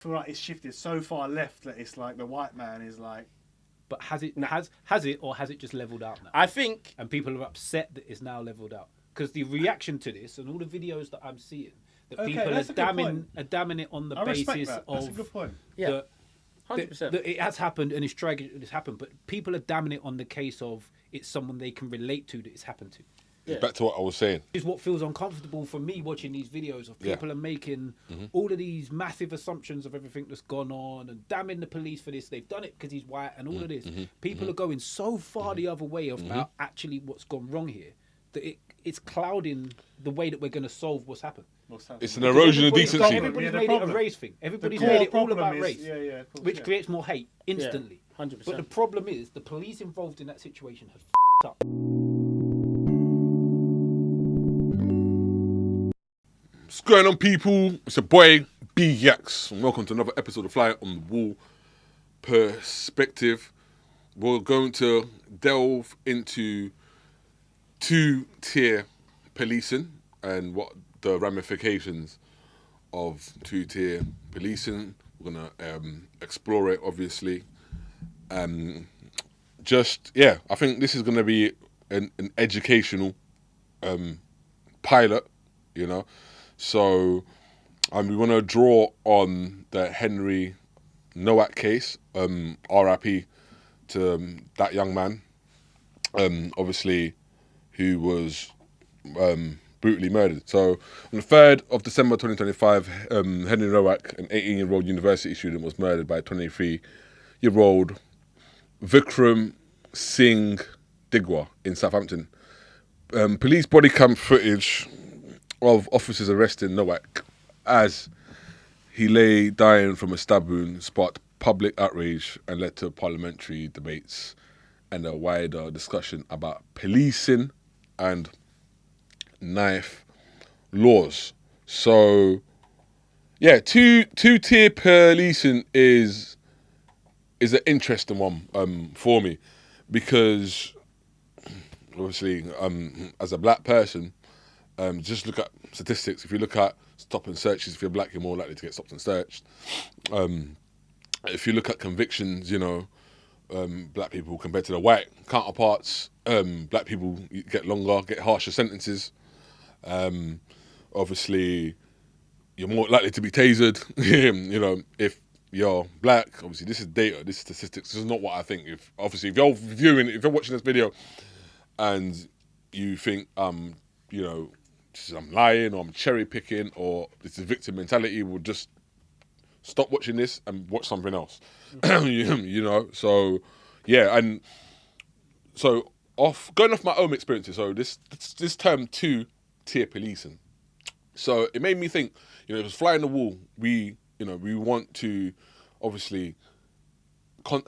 feel like it's shifted so far left that it's like the white man is like. But has it or has it just leveled out now? I think, and people are upset that it's now leveled out because the reaction to this and all the videos that I'm seeing, that people are damning it on the basis that. of That's a good point. yeah, 100%. that it has happened and it's tragic that it's happened, but people are damning it on the case of it's someone they can relate to that it's happened to. Yeah. Back to what I was saying. Is what feels uncomfortable for me watching these videos of people are making all of these massive assumptions of everything that's gone on and damning the police for this. They've done it because he's white and all of this. People are going so far the other way about actually what's gone wrong here that it's clouding the way that we're going to solve what's happened. It's an erosion of decency. Everybody's made it a race thing. Everybody's made it all about race, which creates more hate instantly. 100%. But the problem is the police involved in that situation have up. What's going on, people? It's your boy B Yax, and welcome to another episode of Fly on the Wall Perspective. We're going to delve into two-tier policing and what the ramifications of two-tier policing. We're gonna explore it, obviously. I think this is gonna be an educational pilot, you know. So we want to draw on the Henry Nowak case, RIP to that young man, obviously, who was brutally murdered. So on the 3rd of December 2025, Henry Nowak, an 18-year-old university student, was murdered by a 23-year-old Vikram Singh Digwa in Southampton. Police body cam footage of officers arresting Nowak as he lay dying from a stab wound sparked public outrage and led to parliamentary debates and a wider discussion about policing and knife laws. So, yeah, two-tier policing is an interesting one for me because obviously as a black person, just look at statistics. If you look at stop and searches, if you're black, you're more likely to get stopped and searched. If you look at convictions, you know, black people compared to the white counterparts, black people get longer, get harsher sentences. Obviously, you're more likely to be tasered. You know, if you're black, obviously this is data, this is statistics. This is not what I think. If you're watching this video, and you think you know, I'm lying or I'm cherry picking or this is victim mentality, we'll just stop watching this and watch something else. You know, so yeah, and so going off my own experiences. So this term two-tier policing. So it made me think, you know, it was Fly on the Wall. We want to obviously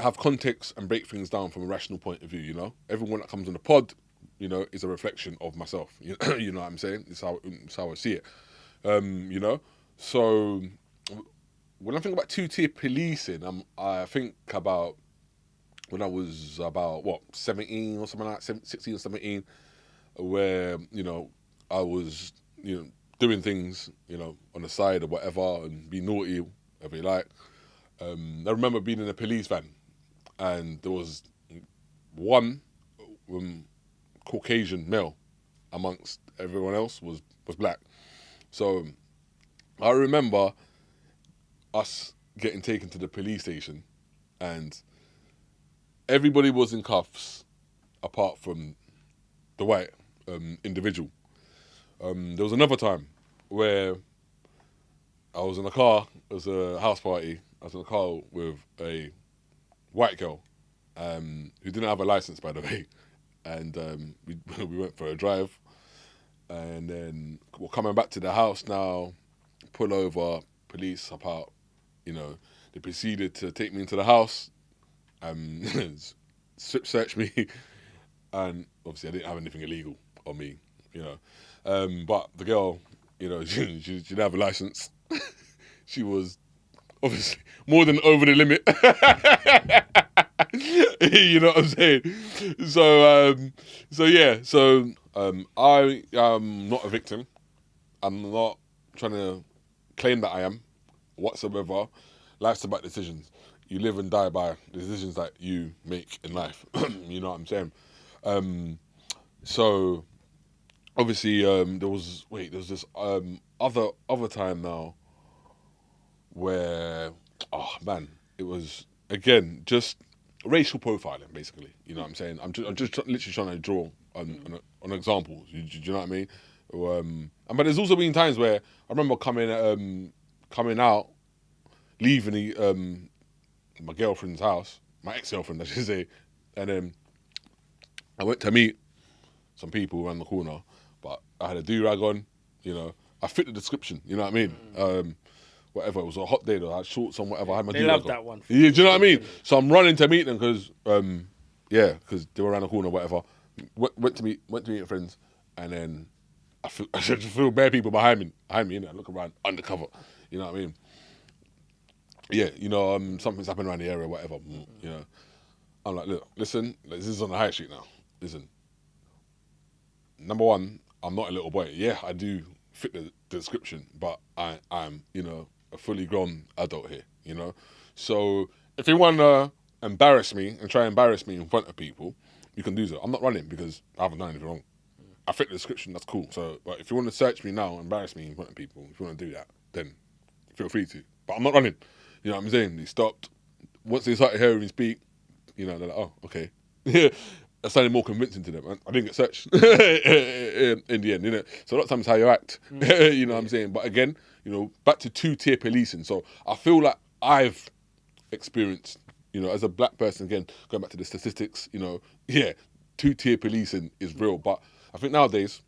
have context and break things down from a rational point of view. You know, everyone that comes on the pod, you know, is a reflection of myself. You know what I'm saying? It's how I see it. You know, so when I think about two-tier policing, I think about when I was about 17 or something like that, 16 or 17, where, you know, I was, you know, doing things, you know, on the side or whatever and be naughty, whatever you like. I remember being in a police van and there was one Caucasian male amongst everyone else was black. So I remember us getting taken to the police station and everybody was in cuffs apart from the white individual. There was another time where I was in a car, it was a house party, I was in a car with a white girl who didn't have a license, by the way. And we went for a drive, and then we're coming back to the house now, pull over, police up out, you know, they proceeded to take me into the house, strip search me, and obviously I didn't have anything illegal on me, you know, but the girl, you know, she didn't have a license. She was obviously more than over the limit. You know what I'm saying? So yeah. I am not a victim. I'm not trying to claim that I am whatsoever. life's about decisions. You live and die by the decisions that you make in life. You know what I'm saying? So obviously there was this other time now where, oh man, it was again just racial profiling, basically. You know what I'm saying? I'm just literally trying to draw on examples. Do you know what I mean? But there's also been times where I remember coming out, leaving my girlfriend's house, my ex-girlfriend, I should say, and then I went to meet some people around the corner, but I had a do-rag on, you know. I fit the description, you know what I mean? Whatever, it was a hot day though, I had shorts on, whatever, I had my They do-rag love on. that one. Yeah, do you know what I mean? So I'm running to meet them because they were around the corner, whatever. Went to meet friends, and then I just feel bare people behind me, innit? I look around, undercover, you know what I mean? Yeah, you know, something's happened around the area, whatever, you know. I'm like, look, listen, this is on the high street now. Listen, number one, I'm not a little boy. Yeah, I do fit the description, but I'm, you know, a fully grown adult here, you know. So if you want to embarrass me and try and embarrass me in front of people, you can do so. I'm not running because I haven't done anything wrong. I fit the description, that's cool. So, but if you want to search me now, embarrass me in front of people, if you want to do that, then feel free to. But I'm not running. You know what I'm saying? He stopped. Once they started hearing me speak, you know, they're like, oh, okay. That sounded more convincing to them. I didn't get searched in the end, you know. So a lot of times how you act, you know what I'm saying? But again, you know, back to two-tier policing. So I feel like I've experienced, you know, as a black person, again, going back to the statistics, you know, yeah, two-tier policing is real. But I think nowadays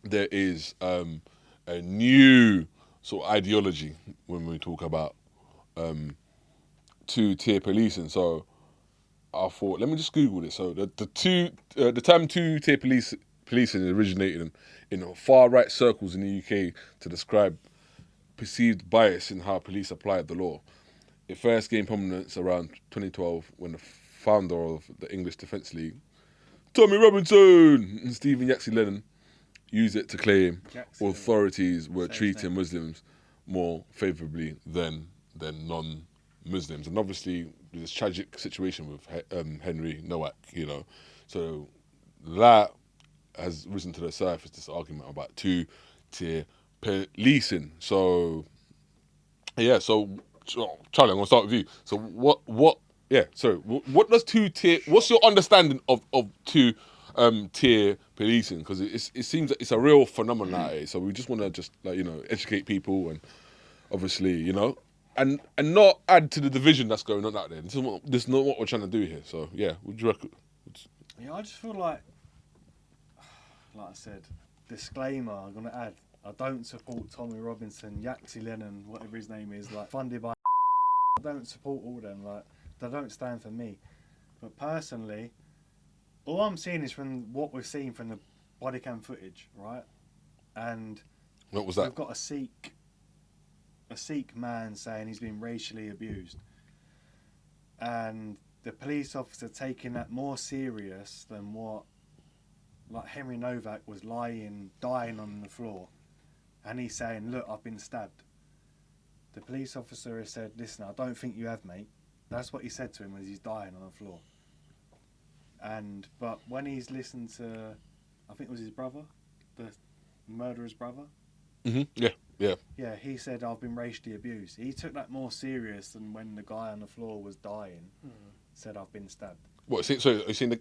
there is a new sort of ideology when we talk about two-tier policing. So I thought, let me just Google this. So the term two-tier policing originated in far right circles in the UK to describe perceived bias in how police applied the law. It first gained prominence around 2012 when the founder of the English Defence League, Tommy Robinson and Stephen Yaxley Lennon, used it to claim authorities were treating Muslims more favourably than non-Muslims. And obviously, this tragic situation with Henry Nowak, you know. So that has risen to the surface, this argument about two-tier policing. So, yeah, so, Charlie, I'm going to start with you. So what does two-tier, what's your understanding of tier policing? Because it seems that it's a real phenomenon nowadays. So we just want to just, like, you know, educate people and obviously, you know, and not add to the division that's going on out there. This is not what we're trying to do here. So yeah, what do you reckon? Yeah, I just feel like I said, disclaimer, I'm going to add, I don't support Tommy Robinson, Yaxley Lennon, whatever his name is, like, funded by I don't support all them, like, they don't stand for me. But personally, all I'm seeing is from what we've seen from the body cam footage, right? And what was that? we've got a Sikh man saying he's been racially abused. And the police officer taking that more serious than what, like, Henry Nowak was dying on the floor. And he's saying, look, I've been stabbed. The police officer has said, listen, I don't think you have, mate. That's what he said to him as he's dying on the floor. But when he's listened to, I think it was his brother, the murderer's brother. Yeah, he said, I've been racially abused. He took that more serious than when the guy on the floor was dying, said, I've been stabbed. What? So you seen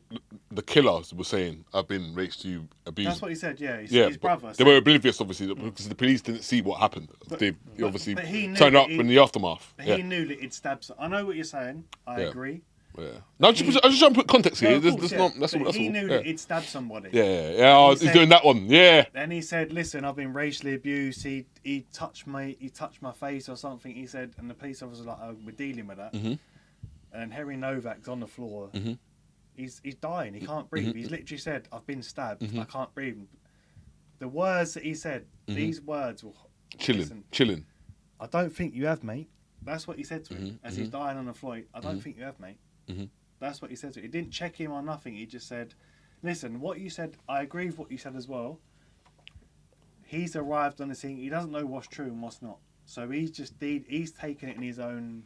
the killer was saying, I've been racially abused? That's what he said, yeah. His brother. They were oblivious, obviously, because the police didn't see what happened. They obviously turned up in the aftermath. He knew that he'd stabbed. I know what you're saying. I agree. Yeah. No, I'm just trying to put context here. That's all. He knew that he'd stabbed somebody. Yeah. He's doing that one. Yeah. Then he said, "Listen, I've been racially abused. He touched my face or something." He said, and the police officer was like, "Oh, we're dealing with that." Mm-hmm. And Henry Nowak's on the floor. Mm-hmm. He's dying. He can't breathe. He's literally said, "I've been stabbed. I can't breathe." The words that he said, these words were chilling. I don't think you have, mate. That's what he said to him as he's dying on the floor. I don't think you have, mate. That's what he said to him. He didn't check him or nothing. He just said, listen, what you said, I agree with what you said as well. He's arrived on the scene. He doesn't know what's true and what's not. So he's taken it in his own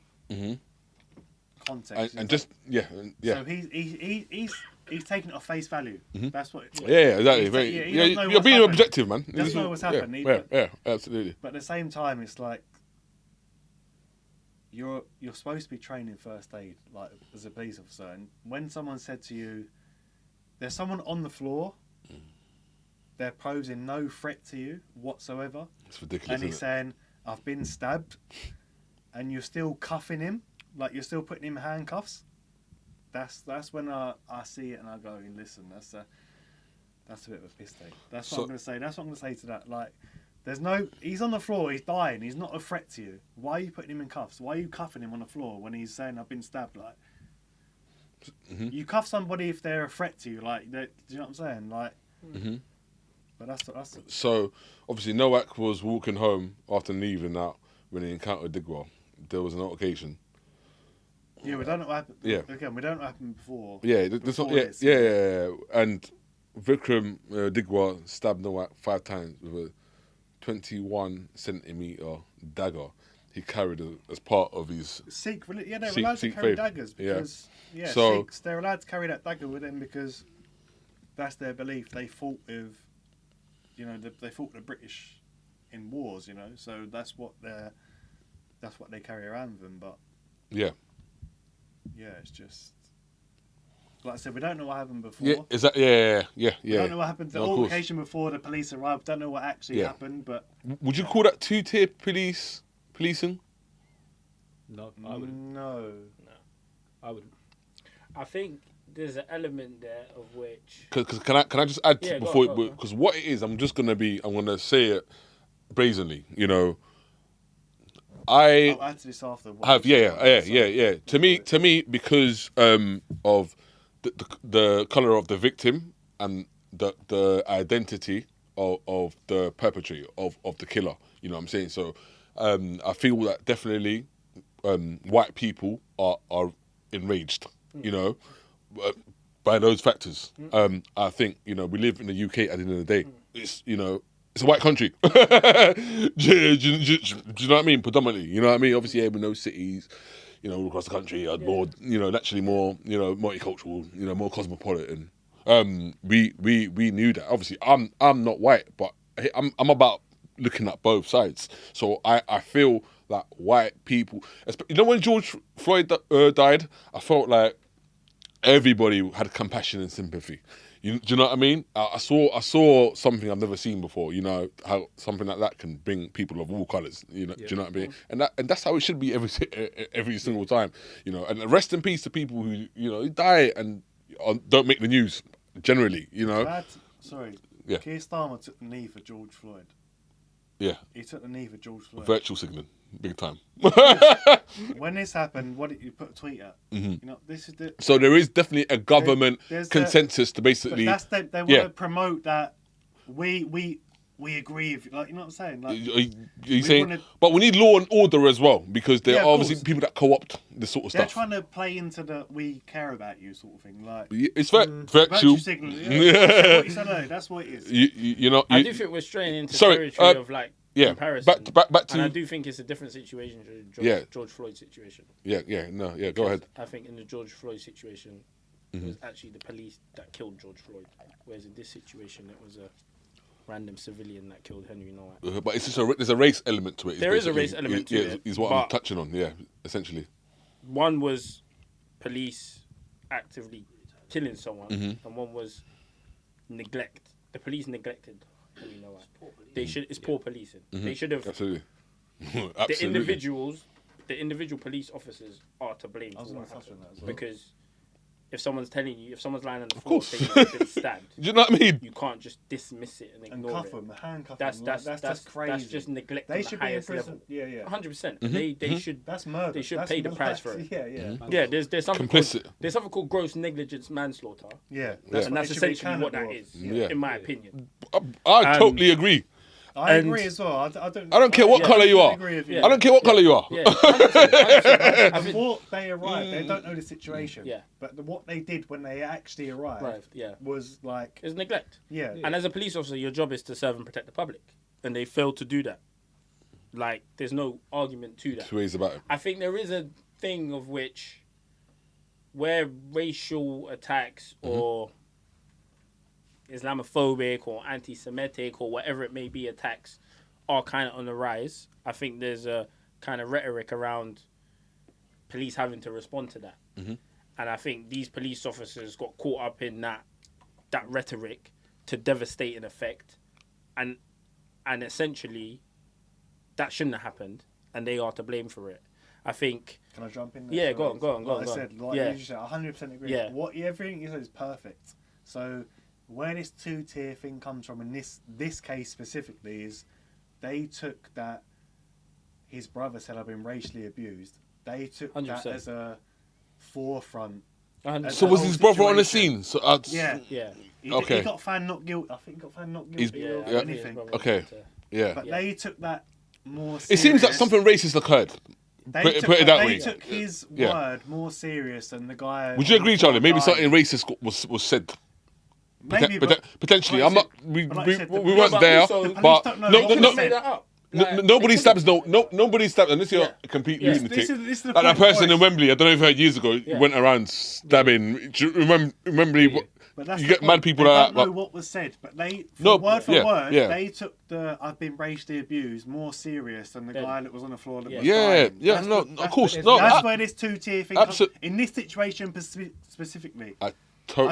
context. And just yeah. So he's taken it off face value. That's what. Yeah, exactly. You're being objective, man. That's not what's happened. Yeah, absolutely. But at the same time, it's like you're supposed to be training first aid, like as a police officer. And when someone said to you, "There's someone on the floor," they're posing no threat to you whatsoever. It's ridiculous. And he's saying, "I've been stabbed," and you're still cuffing him, like you're still putting him in handcuffs. That's when I see it and I go, listen, that's a bit of a piss take. That's what I'm going to say. That's what I'm going to say to that. Like, he's on the floor, he's dying, he's not a threat to you. Why are you putting him in cuffs? Why are you cuffing him on the floor when he's saying, I've been stabbed? Like, you cuff somebody if they're a threat to you. Like, do you know what I'm saying? Like, but that's. So, obviously, Nowak was walking home after leaving out when he encountered Digwell. There was an altercation. Yeah, we don't know what happened. Yeah. Again, we don't know what happened before. Yeah, Yeah. And Vikram Digwal stabbed Nowak 5 times with a 21-centimeter dagger he carried as part of his Sikh. Yeah, they're allowed to carry daggers because so, Sikhs, they're allowed to carry that dagger with them because that's their belief. They fought with, they fought the British in wars. So that's what they carry around with them. But yeah, it's just like I said, we don't know what happened before. Yeah, is that yeah. We don't know what happened. The altercation before the police arrived. Don't know what actually happened. But would you call that 2-tier policing? No, I wouldn't. No, I wouldn't. I think there's an element there of which. Because can I just add before go. Because what it is, I'm gonna say it brazenly. I'll add to this after. Yeah. To me, because of the color of the victim and the identity of the perpetrator of the killer. You know what I'm saying? So I feel that definitely white people are enraged. By those factors. I think we live in the UK. At the end of the day, it's a white country. do you know what I mean? Predominantly, you know what I mean? Obviously, we know cities, all across the country are more, naturally more, multicultural, more cosmopolitan. We knew that. Obviously, I'm not white, but I'm about looking at both sides. So I feel that white people, when George Floyd died, I felt like everybody had compassion and sympathy. Do you know what I mean? I saw something I've never seen before. How something like that can bring people of all colours. Do you know what I mean? And that's how it should be every single time. And rest in peace to people who die and don't make the news. Generally, Sorry. Yeah. Keir Starmer took the knee for George Floyd. Yeah. He took the knee for George Floyd. Virtual signaling, big time. When this happened, what did you put a tweet at? This is the. So there is definitely a government consensus to basically. But they want to promote that we agree with, you know what I'm saying? Like, you're saying, but we need law and order as well because there are obviously people that co-opt this sort of they're stuff. They're trying to play into the "we care about you" sort of thing. Like it's virtual signaling. That's what it is. I do think we're straying into territory of comparison. Back to. And I do think it's a different situation to the George Floyd situation. Go ahead. I think in the George Floyd situation, it was actually the police that killed George Floyd, whereas in this situation, it was a random civilian that killed Henry Nowak. But it's just there's a race element to it. There is a race element to it. Is what I'm touching on. Yeah, essentially. One was police actively killing someone, and one was neglect. The police neglected Henry Nowak. It's poor policing. They should have. Absolutely. The individual police officers are to blame for what happened because. If someone's telling you, if someone's lying on the floor saying you've been stabbed, do you know what I mean? You can't just dismiss it and ignore cuff it. Them, handcuff that's them. That's just crazy. That's just neglecting they should the highest be in prison. level. 100%. They should. That's murder. They should pay the price for it. Yeah. There's something complicit. There's something called gross negligence manslaughter. And that's essentially what that is, in my opinion. I totally agree. I agree as well. I don't care what colour you are. I don't care what colour you are. Before they arrived, they don't know the situation. But what they did when they actually arrived was like... It's neglect. Yeah. And as a police officer, your job is to serve and protect the public. And they failed to do that. Like, there's no argument to that. Two ways about it. I think there is a thing of which where racial attacks or Islamophobic or anti-Semitic or whatever it may be attacks are kind of on the rise. I think there's a kind of rhetoric around police having to respond to that. And I think these police officers got caught up in that rhetoric to devastating effect. And essentially, that shouldn't have happened, and they are to blame for it. I think... Can I jump in there? Yeah, go on. Like I said, like you said, 100% agree. Yeah. Everything you said is perfect. So where this two-tier thing comes from in this case specifically is they took that his brother said I've been racially abused. They took 100%. That as a forefront. So was his brother on the scene? So yeah. He got found not guilty. I think he got found not guilty of anything. Okay. Yeah. But they took that more serious. It seems like something racist occurred. Put it that way. They took his word more serious than the guy. Would you agree, Charlie? Maybe something racist was said. Maybe, potentially. I'm not. We weren't there, but nobody stabs. Nobody stabs. Unless you're a complete lunatic. This is the like that person in Wembley. I don't know if you heard years ago. Went around stabbing. Do you remember? You get mad people like that. I don't know what was said, but word for word, they took the "I've been racially abused" more serious than the guy that was on the floor. That was dying. Of course, That's where this two-tier thing comes. In this situation specifically, I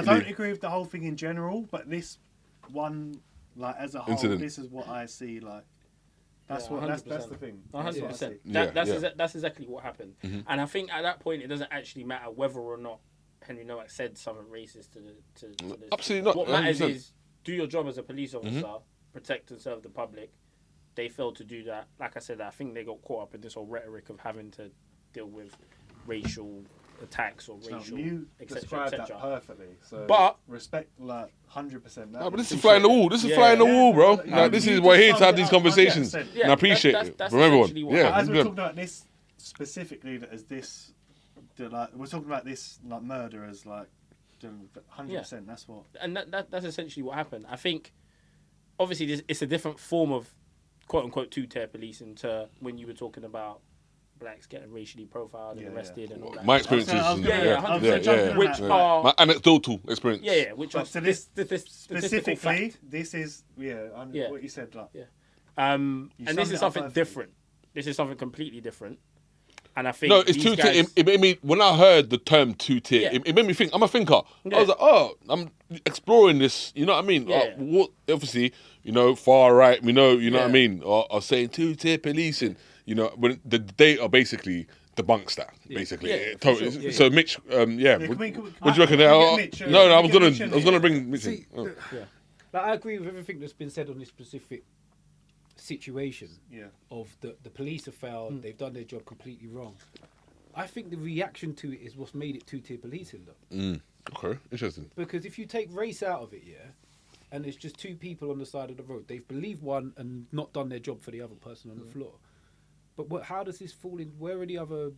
don't agree with the whole thing in general, but this one, like as a whole, this is what I see. Like that's the thing. 100%. That's exactly what happened. And I think at that point, it doesn't actually matter whether or not Henry Nowak said something racist to this. Absolutely not. What matters is do your job as a police officer, protect and serve the public. They failed to do that. Like I said, I think they got caught up in this whole rhetoric of having to deal with racial attacks or racial, you described etc. that perfectly. So but respect, like 100%. But this is flying the wall. This is flying the wall, bro. Like, this is we're here to have these conversations, and I appreciate it from everyone. Yeah, as we're talking about this specifically, as this. Like we're talking about this like murder as like 100%. That's what, and that's essentially what happened. I think obviously it's a different form of quote unquote two-tier policing to when you were talking about blacks getting racially profiled and arrested and all that. My experiences, which are my anecdotal experience. Which are specifically this is what you said like and this is something different. This is something completely different. And I think it's two-tier. It made me, when I heard the term two-tier, it made me think. I'm a thinker. I was like, I'm exploring this. You know what I mean? What obviously, far right. We know, you know what I mean. Are saying two-tier policing. When the data basically debunks that. Basically, totally. Sure. So Mitch, what do you reckon? No, I was gonna bring Mitch. Like, I agree with everything that's been said on this specific situation of the police have failed, they've done their job completely wrong. I think the reaction to it is what's made it two-tier policing though. Okay, interesting. Because if you take race out of it, and there's just two people on the side of the road, they've believed one and not done their job for the other person on the floor. But how does this fall in? Where are the other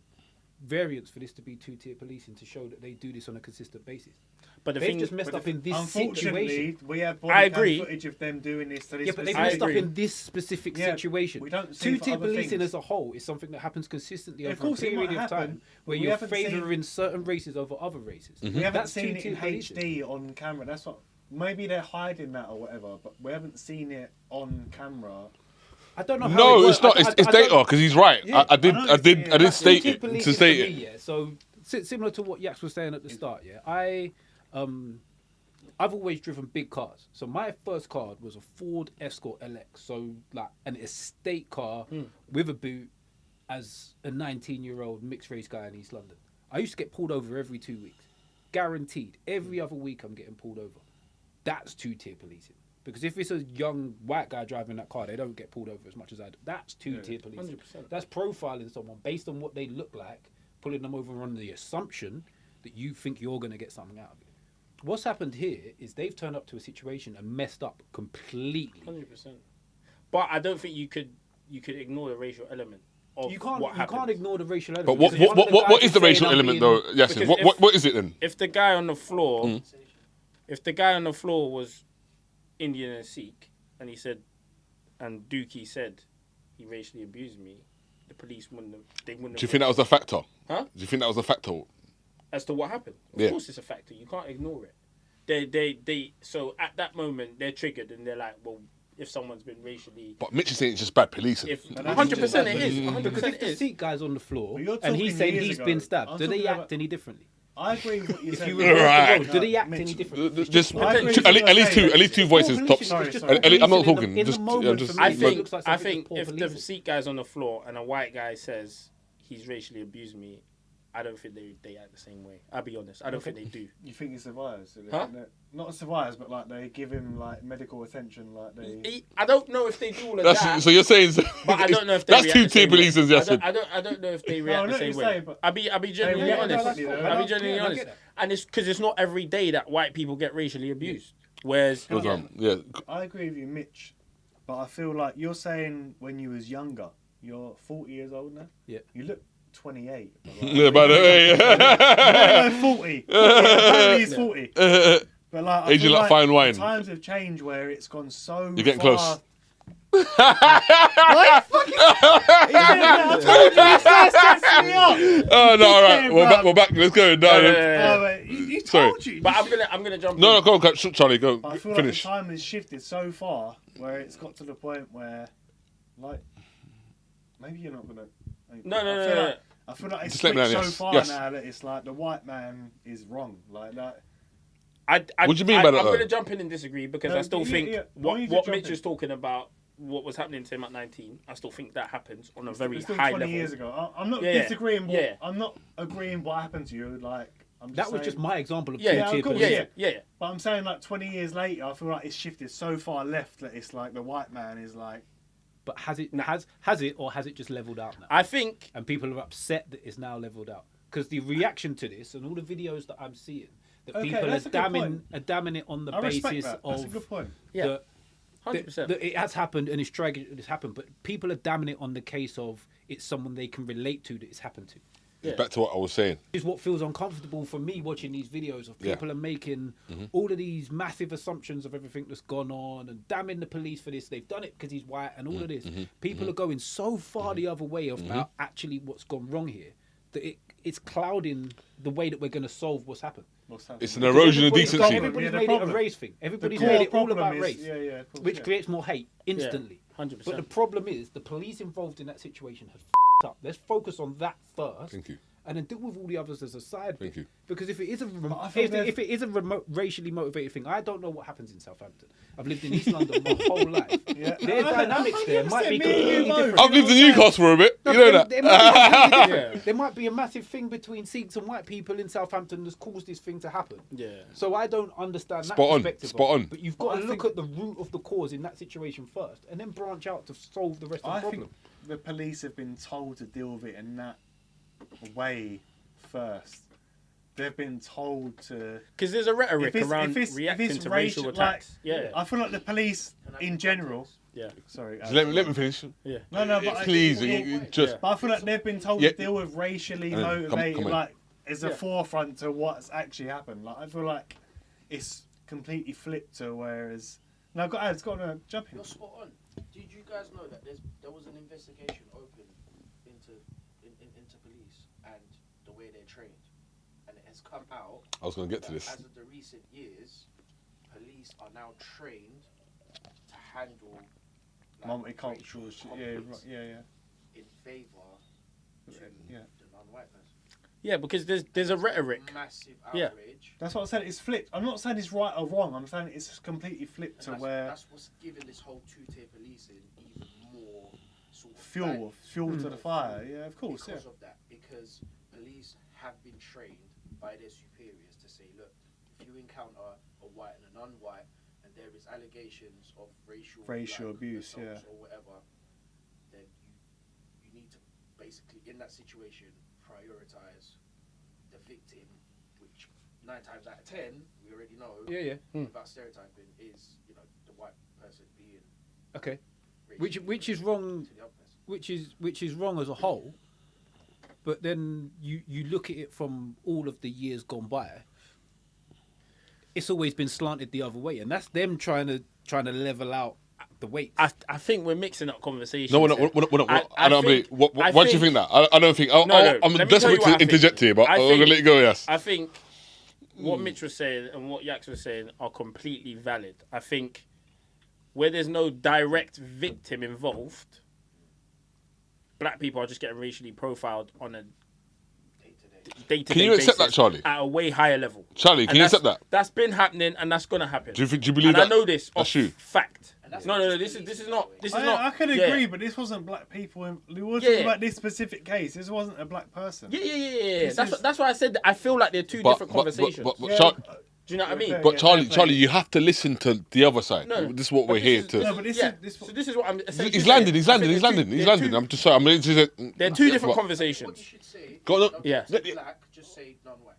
variants for this to be two-tier policing to show that they do this on a consistent basis? But they've just messed up in this situation. We have body footage of them doing this. So but they've messed up in this specific situation. We don't see two-tier policing as a whole is something that happens consistently over a period of time where you're favouring certain races over other races. We haven't seen it in HD on camera. That's what. Maybe they're hiding that or whatever, but we haven't seen it on camera. I don't know. No, it's not. It's data because he's right. Yeah, I did state it to state it. So similar to what Yax was saying at the start. I've always driven big cars. So my first car was a Ford Escort LX. So like an estate car with a boot as a 19-year-old mixed race guy in East London. I used to get pulled over every 2 weeks. Guaranteed. Every other week I'm getting pulled over. That's two-tier policing. Because if it's a young white guy driving that car, they don't get pulled over as much as I do. That's two-tier policing. 100%. That's profiling someone based on what they look like, pulling them over on the assumption that you think you're going to get something out of it. What's happened here is they've turned up to a situation and messed up completely. 100%. But I don't think you could ignore the racial element of what happened. You can't ignore the racial element. But what is the racial element though? Yes. What is it then? If the guy on the floor, was Indian and Sikh, and he said, and Dookie said, he racially abused me, the police wouldn't have. They wouldn't. Do you think that was a factor? Huh? Do you think that was a factor? As to what happened? Of course, it's a factor. You can't ignore it. They. So at that moment, they're triggered and they're like, well, if someone's been racially. But Mitch is saying it's just bad policing. If 100% it is. 100% Because if it the is. Sikh guy's on the floor But you're and he's talking saying years he's ago. been stabbed, I'm do they talking act about- any differently? I agree with what you're If saying. you reverse Right. the role, do they act Mitch, any differently? Just I agree with at what least you're two, saying. at least two voices. Poor Top. policing, it's just Sorry, poor I'm not policing talking. in the Just, moment, just for me, I it think. looks like I something think poor if the policing. Sikh guy's on the floor and a white guy says he's racially abused me, I don't think they act the same way. I'll be honest. I don't think they do. You think he survives? Huh? Not survives, but like they give him like medical attention, like they. I don't know if they do all of that's that. so you're saying. But I don't know if they that's react two the same tier way. policers. Yes. I don't know if they No, I react know the same what you're way. saying, but I'll be genuinely react honest. differently, though. I'll be genuinely I honest. get that. And it's because it's not every day that white people get racially abused. Whereas Yeah. I agree with you, Mitch, but I feel like you're saying when you was younger, you're 40 years old now. Yeah. You look 28. Yeah, by the way. No, 40. Apparently he's 40. But like, I Aging feel like fine wine. Times have changed where it's gone so. You're getting far. close. I told you, this guy sets me up. Oh no! All right, Dickhead, we're back. bruv. We're back. Let's go. No, Yeah. Oh, wait, you Sorry. told you. But I'm gonna jump. no, in. go on, Charlie. Go But I feel finish. like the time has shifted so far where it's got to the point where, like, maybe you're not gonna. No. I feel like it's Just let me switched know, so yes. far Yes. now that it's like the white man is wrong. Like What do you mean by that, I'm though? going to jump in and disagree because No, I still yeah, think yeah. what I need to what jump Mitch in. was talking about, what was happening to him at 19, I still think that happens on a very it's still high 20 level. years ago. I'm not Yeah, yeah. disagreeing. Yeah. I'm not agreeing what happened to you. Like I'm just That was saying, just my example of Yeah, yeah, two-tier of course, policing. Yeah. But I'm saying like 20 years later, I feel like it's shifted so far left that it's like the white man is like. But has it Nah. has it or has it just leveled out now? I think And people are upset that it's now leveled out because the reaction to this and all the videos that I'm seeing that Okay, people that's a good point. are damning it on the I respect basis that. That's a of good point. Yeah. that 100%. that it has happened and it's tragic that it's happened, but people are damning it on the case of it's someone they can relate to that it's happened to. Yeah. Back to what I was saying. Is what feels uncomfortable for me watching these videos of Yeah. people are making all of these massive assumptions of everything that's gone on and damning the police for this. They've done it because he's white and all of this. People are going so far the other way about actually what's gone wrong here that it's clouding the way that we're going to solve what's happened. What's happening? It's an erosion of Everybody's decency. Everybody's Yeah, the made it a problem- race thing. Everybody's core made it all problem about is- race, yeah, of course, which yeah. creates more hate instantly. 100%. But the problem is the police involved in that situation have up. Let's focus on that first. Thank you. And then deal with all the others as a side Thank thing. you. Because if it is a I think if it is a remote, racially motivated thing, I don't know what happens in Southampton. I've lived in East London my whole life. Yeah. Their dynamics there might be Me and you completely both. different. I've lived in Newcastle for a bit. You know that. There might be completely Yeah. different. There might be a massive thing between Sikhs and white people in Southampton that's caused this thing to happen. Yeah. So I don't understand that Spot on, perspective. spot of it. on. But you've got But to I look think- at the root of the cause in that situation first, and then branch out to solve the rest of I the problem. think the police have been told to deal with it in that way first. They've been told to. Because there's a rhetoric around if it's reacting to racial, racial attacks. Like, I feel like the police in general. Yeah. Sorry. Let me finish. Yeah. No, but Please, just. But I feel like they've been told Yeah. to deal with racially Come motivated, in. like as a Yeah. forefront to what's actually happened. Like I feel like it's completely flipped to whereas. No, it's got to jump in. You're spot on. Did you guys know that there was an investigation open into police and the way they're trained, and it has come out. I was going to get to that this. As of the recent years, police are now trained to handle Multicultural racial shit. conflicts Yeah. in favour to Yeah. the non-white person. Yeah, because there's a rhetoric. Massive Yeah. outrage. That's what I said. It's flipped. I'm not saying it's right or wrong. I'm saying it's completely flipped to And where that's what's giving this whole two-tier policing even more sort of fuel to the fire. Yeah, of course. Yeah. because of that, because police have been trained by their superiors to say, look, if you encounter a white and a non-white, and there is allegations of racial abuse, assaults yeah. or whatever, then you need to basically in that situation prioritize the victim, which 9 times out of 10 we already know. Yeah. Without stereotyping, is the white person being Okay. racially Which is wrong. to the other person. Which is wrong as a whole, but then you look at it from all of the years gone by. It's always been slanted the other way, and that's them trying to level out the weight. I think we're mixing up conversations. No, we're not. here. We're not. I I don't think- mean. Why I do you think- think that? I don't think. I'm let me tell desperate you what I to think. interject here, but I I'm going to think- let you go. Yes. I think what Mitch was saying and what Yax was saying are completely valid. I think where there's no direct victim involved, black people are just getting racially profiled on a day-to-day Can you accept basis that, Charlie? At a way higher level. Charlie, can And you that's- accept that? That's been happening and that's going to happen. Do you believe and that? I know this That's off true. fact. that's No, not no, just this is police, not. by the way. This is I not. can yeah. agree, but this wasn't black people. We were Yeah. talking about this specific case. This wasn't a black person. Yeah. This That's is- that's why I said that I feel like they're two different conversations. But Yeah, Do you know what I mean? fair, But yeah, Charlie, fair play. Charlie, you have to listen to the other side. No, This is what but we're this here is- to. No, but this Yeah. is this. So this is what I'm. essentially He's saying. landed. He's I landed. think He's they're landed. two- He's they're landed. two- I'm just sorry. I'm just. They're two different What? What conversations. you should say, Go on. not Yeah. just black, just say non-white.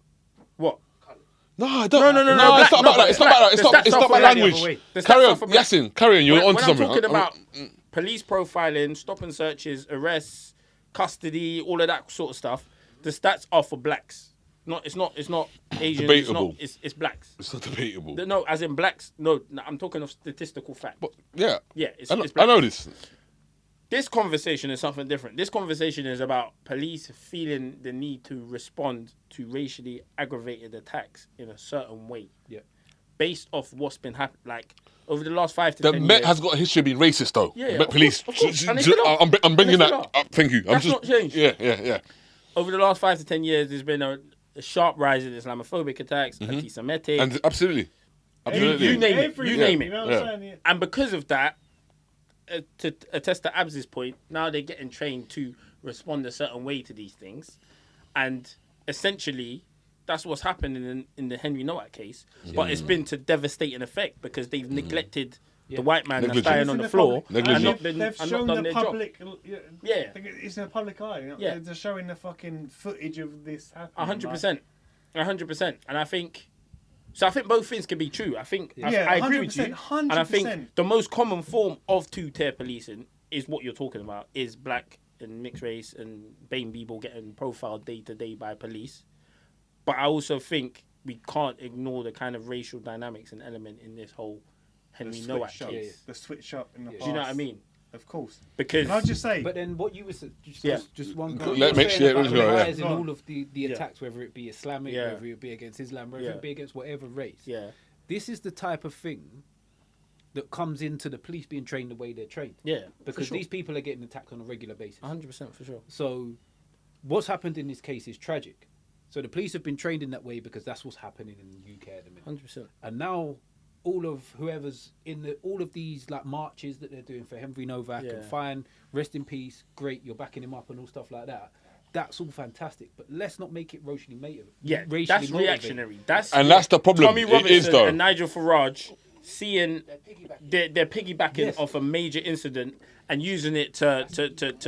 What? Colour. No, I don't. No, it's black- not no, about that. but It's not about that. It's the not. stats It's are not for about black the language. other way. The Carry stats are on, for black. Yasin. Carry on. You're When onto I'm something. talking about police profiling, stop and searches, arrests, custody, all of that sort of stuff, the stats are for blacks. It's not Asians. Debatable. It's blacks. It's not debatable. No, as in blacks. No, I'm talking of statistical fact. But yeah, Yeah, it's I know, blacks. I know this. This conversation is something different. This conversation is about police feeling the need to respond to racially aggravated attacks in a certain way. Yeah. Based off what's been happening, like over the last 5 to The 10 Met years. has got a history of being racist, though. Yeah, Met of police. course, of course. And they still are. I'm bringing And they that still up. are. Thank you. I'm That's just. not changed. Yeah. Over the last 5 to 10 years, there's been a sharp rise in Islamophobic attacks, anti-Semitic, And absolutely. you name it. Everything, You name it. You know what I'm Yeah. saying? Yeah. And because of that, to attest to Abs's point, now they're getting trained to respond a certain way to these things. And essentially, that's what's happened in the Henry Nowak case. But it's been to devastating effect because they've neglected the white man that's Negligence. dying on the floor Negligence. and not They've, been, they've and shown not done the their job. public. Yeah. It's in the public eye. You know? Yeah. They're showing the fucking footage of this happening. 100%. 100%. And I think... So I think both things can be true. I think Yeah, I agree with you. 100%, And I think 100%. the most common form of two-tier policing is what you're talking about, is black and mixed race and BAME people getting profiled day to day by police. But I also think we can't ignore the kind of racial dynamics and element in this whole Henry Nowak switch up. case. The switch up in the past. Do you know what I mean? Of course. Because Can I just say? But then what you was Yeah. just one. Let you were Mitch- saying yeah, about let's the go, yeah. rise in Go on. all of the attacks, whether it be Islamic, Yeah. whether it be against Islam, whether Yeah. it be against whatever race. yeah, This is the type of thing that comes into the police being trained the way they're trained. yeah, Because for sure. these people are getting attacked on a regular basis. 100% for sure. So what's happened in this case is tragic. So the police have been trained in that way because that's what's happening in the UK at the minute. 100%. And now all of whoever's in all of these like marches that they're doing for Henry Nowak Yeah. and fine, rest in peace, great, you're backing him up and all stuff like that. That's all fantastic, but let's not make it racially motivated. Yeah, that's reactionary. That's the problem. Tommy It Robinson is, though. and Nigel Farage seeing they're piggybacking Yes. off a major incident and using it to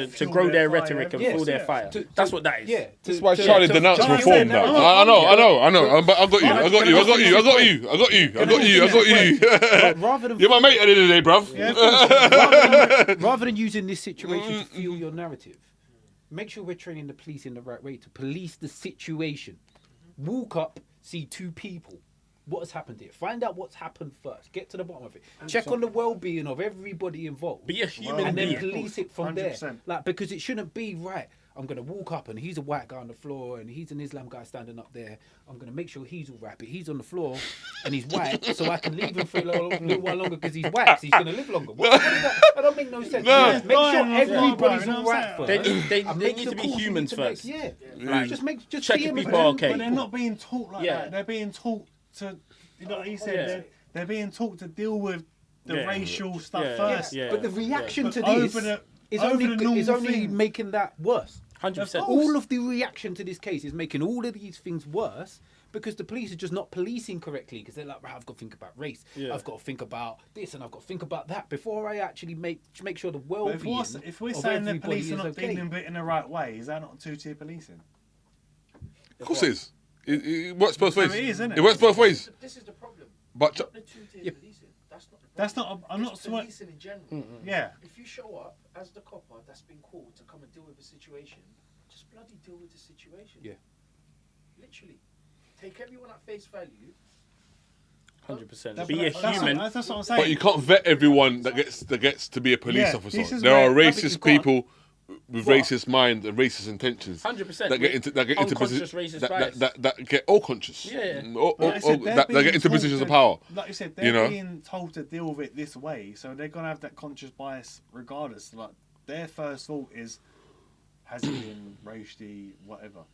Fuel grow their their fire. rhetoric and Yes, fuel their yeah. fire. To- That's to- what that is. Yeah, That's why Charlie denounced Charlie reform said now. that. I know. But I got you. I got you. rather than You're my mate at the end of the day, bruv. Yeah, rather than using this situation to fuel your narrative, make sure we're training the police in the right way to police the situation. Walk up, see two people. What has happened here? Find out what's happened first. Get to the bottom of it. Check on the well-being of everybody involved. Be a human and then being. police it from there. 100%. Like, because it shouldn't be right. I'm gonna walk up and he's a white guy on the floor and he's an Islam guy standing up there. I'm gonna make sure he's all right, but he's on the floor and he's white, so I can leave him for a little while longer because he's white. 'Cause he's gonna live longer. What is that? That don't make no sense. No. Make sure everybody's You know what all right I'm first. They And need make to the be calls you humans need to make. first. Yeah. Like, Just check see if him as people a- are okay. But they're not being taught like Yeah. that. They're being taught to, you know, like you said, Yeah. they're being taught to deal with the Yeah. racial stuff Yeah. first. Yeah. But the reaction But to over this the- is over only the normal is only thing. making that worse. 100%. Of course. All of the reaction to this case is making all of these things worse because the police are just not policing correctly because they're like, right, I've got to think about race, Yeah. I've got to think about this, and I've got to think about that before I actually make sure the But well-being. if we're of saying the everybody police are is not okay. dealing with it in the right way, is that not two-tier policing? Of course it is. It works both ways. it is, isn't it? It works both ways. This is the problem. But Not the two-tier policing. That's not the problem. That's not. I'm not. It's swear- policing in general. Yeah. If you show up as the copper that's been called to come and deal with a situation, just bloody deal with the situation. Yeah. Literally. Take everyone at face value. 100%. Be a human. That's what I'm saying. But you can't vet everyone that gets to be a police Yeah, officer. this is There where- are no, but racist you can't. people with racist mind and racist intentions. 100%. That get into Unconscious positions racist bias. that get all conscious. Yeah. Like I said, they're That get being into told positions of to- power. Like you said, they're You know? being told to deal with it this way, so they're gonna have that conscious bias regardless. Like their first thought is, has it been racially, whatever.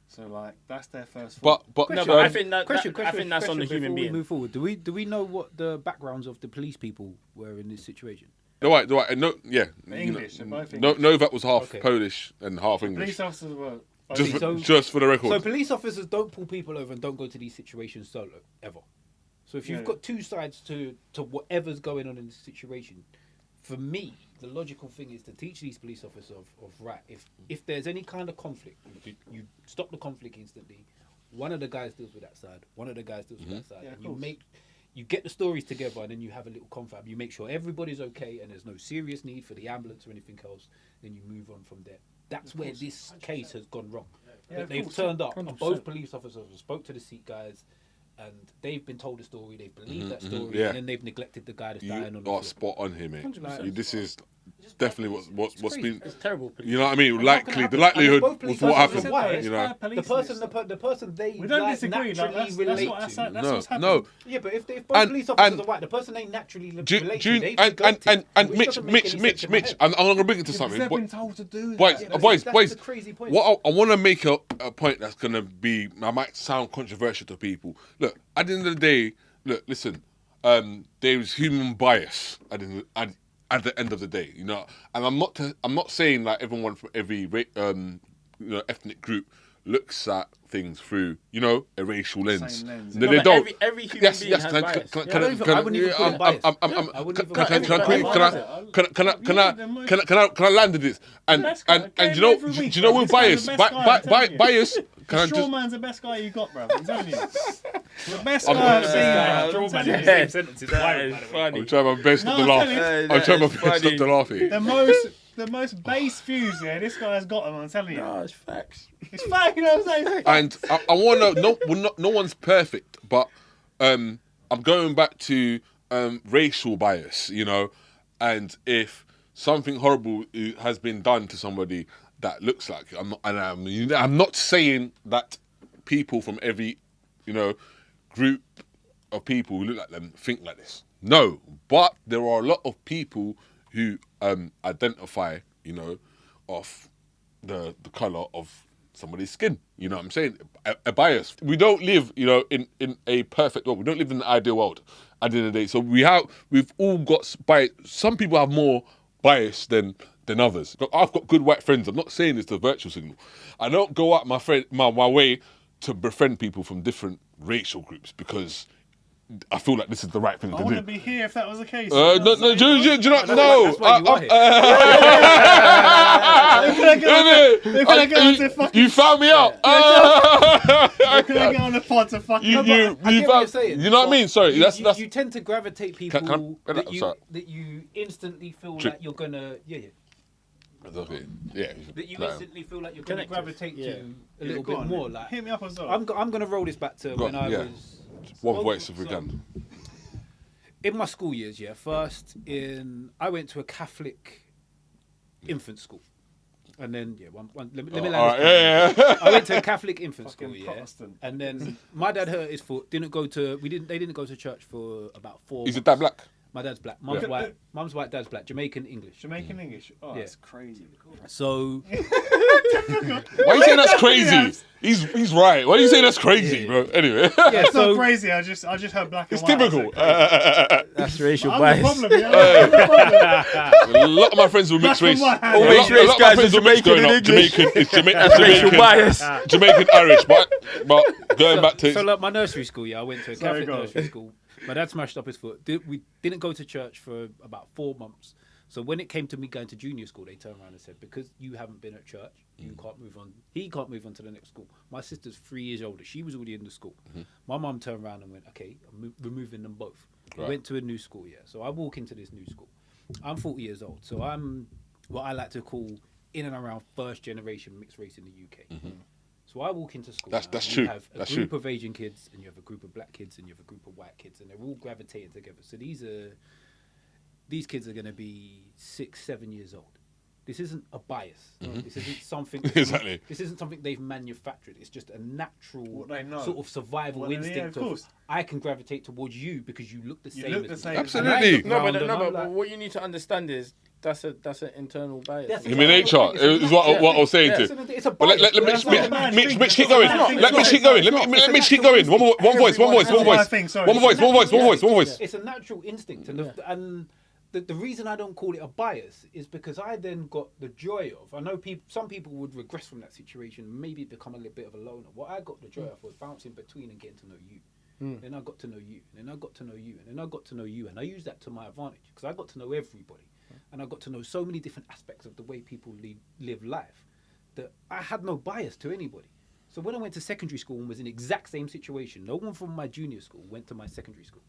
So like that's their first thought. But No, Question, but I think I think that's on the before human we being. move forward. Do we know what the backgrounds of the police people were in this situation? right, no, yeah. English, they're both No, English. Novak was half Okay. Polish and half English. Police officers were Just for the record. So police officers don't pull people over and don't go to these situations solo ever. So if you've Yeah. got two sides to whatever's going on in this situation, for me, the logical thing is to teach these police officers of right, if there's any kind of conflict, you stop the conflict instantly. One of the guys deals with that side. One of the guys deals with that side. Yeah, of and course. you get the stories together, and then you have a little confab. You make sure everybody's okay, and there's no serious need for the ambulance or anything else. Then you move on from there. That's where this case has gone wrong. Yeah, of They've course, turned up, 100%. and both police officers spoke to the seat guys, and they've been told the story. They've believed that story, yeah. and then they've neglected the guy that's dying on the You floor. are spot on here, mate. 100%. This is definitely what's crazy. been. It's terrible. Police. You know what I mean? And Likely, how can the it happen? likelihood And both was police what officers happened. are white. You know, The person they We don't like, disagree. Like, naturally that's relate what to. that's No, what's happened. no. Yeah, but if both And- police officers and- are white, the person they naturally relate June, to, they've and neglected, which Mitch, doesn't make any sense in my Mitch, head. I'm gonna bring it to Because something. they've But- been told to do that. Boys, Yeah, That's the crazy point. What I want to make a point that's gonna be, I might sound controversial to people. Look, at the end of the day, listen. There is human bias at the end of the day, you know. And I'm not saying like everyone from every ethnic group looks at things through, you know, a racial lens. Same lens, No, yeah. they but don't. every human being has bias. I wouldn't even call it bias. I wouldn't even Can I land this? And Best guy, and game you every week, know bro. with This guy's bias, the best guy, I'm telling you. bias. Can I Straw just? man's the best guy you got, bro. I'm telling you. The best I'm- guy I've Yeah, seen, bro. I'm telling you. That sentences is funny. I'm trying my best not to No, laugh. I'm telling I'm trying my That is best not funny. to laugh here. The most base views, yeah, this guy's got them, I'm telling you. No, it's facts. It's fake, you know what I'm saying? And I want to. No one's perfect, but I'm going back to racial bias, you know, and if something horrible has been done to somebody that looks like, I'm not saying that people from every, you know, group of people who look like them think like this. No, but there are a lot of people who identify, you know, of the colour of somebody's skin. You know what I'm saying? A bias. We don't live, you know, in a perfect world. We don't live in an ideal world at the end of the day. So we've all got bias. Some people have more bias than others. Look, I've got good white friends. I'm not saying it's the virtue signal. I don't go out my way to befriend people from different racial groups because I feel like this is the right thing I to wouldn't do. be here if that was the case. No, do you not know? That's why you are here. You found me out. I couldn't get on the pod to fucking... You I get what you're found, saying. you know what I mean? Sorry, that's You tend to gravitate people Can I- sorry. that you instantly feel Tri- like you're gonna yeah. that you No. instantly feel like you're gonna Connected. gravitate Yeah. to a little bit more. Like Hit me up as well. I'm gonna roll this back to Go when on, I yeah. was One well, voice if we so- can. in my school years. Yeah, I went to a Catholic infant school, and then let me land All right, this yeah. I went to a Catholic infant school, Fucking yeah, Protestant. and then my dad hurt his foot. They didn't go to church for about 4 Is months. it that black? My dad's black. Mum's Yeah. white. Mum's white. Dad's black. Jamaican English. Jamaican English. Oh, Yeah. that's crazy. So Why are you saying that's crazy? He's right. Why are you saying that's crazy, bro? Anyway, yeah, It's so not crazy. I just heard black and it's white. typical. That's racial I'm bias. the problem. You know? I'm the problem. A lot of my friends were mixed Black and race. white. A All lot- mixed a race lot of guys my friends are were mixed Jamaican growing and up. Jamaican, it's That's racial bias. Jamaican Irish, but going back to So like my nursery school, yeah, I went to a Sorry, Catholic go on. nursery school. My dad smashed up his foot. We didn't go to church for about 4 months. So when it came to me going to junior school, they turned around and said, because you haven't been at church, you can't move on. He can't move on to the next school. My sister's 3 years older. She was already in the school. My mum turned around and went, okay, we're moving them both. We Right. went to a new school, yeah. So I walk into this new school. I'm 40 years old. So I'm what I like to call in and around first generation mixed race in the UK. So I walk into school. That's and true. You have a That's group true. of Asian kids, and you have a group of black kids, and you have a group of white kids, and they're all gravitating together. So these kids are going to be 6, 7 years old. This isn't a bias. This isn't something. Exactly. This isn't something they've manufactured. It's just a natural What they know. sort of survival Well, yeah, instinct of course. I can gravitate towards you because you look the You same. look as the me. same. Absolutely. And I look round and I'm but like, what you need to understand is that's an internal bias. That's Human nature is what I was saying it's to. a But bias. let That's not a bad Mitch thing. keep That's going. not a bad thing. Let Mitch keep going. Let Mitch keep going. One voice. That's a bad thing, sorry. One voice. It's a natural instinct, and the reason I don't call it a bias is because I then got the joy of. I know some people would regress from that situation, maybe become a little bit of a loner. What I got the joy of was bouncing between and getting to know you. Then I got to know you, and then I got to know you, and then I got to know you, and I used that to my advantage because I got to know everybody, and I got to know so many different aspects of the way people live life that I had no bias to anybody. So when I went to secondary school and was in the exact same situation, no one from my junior school went to my secondary school.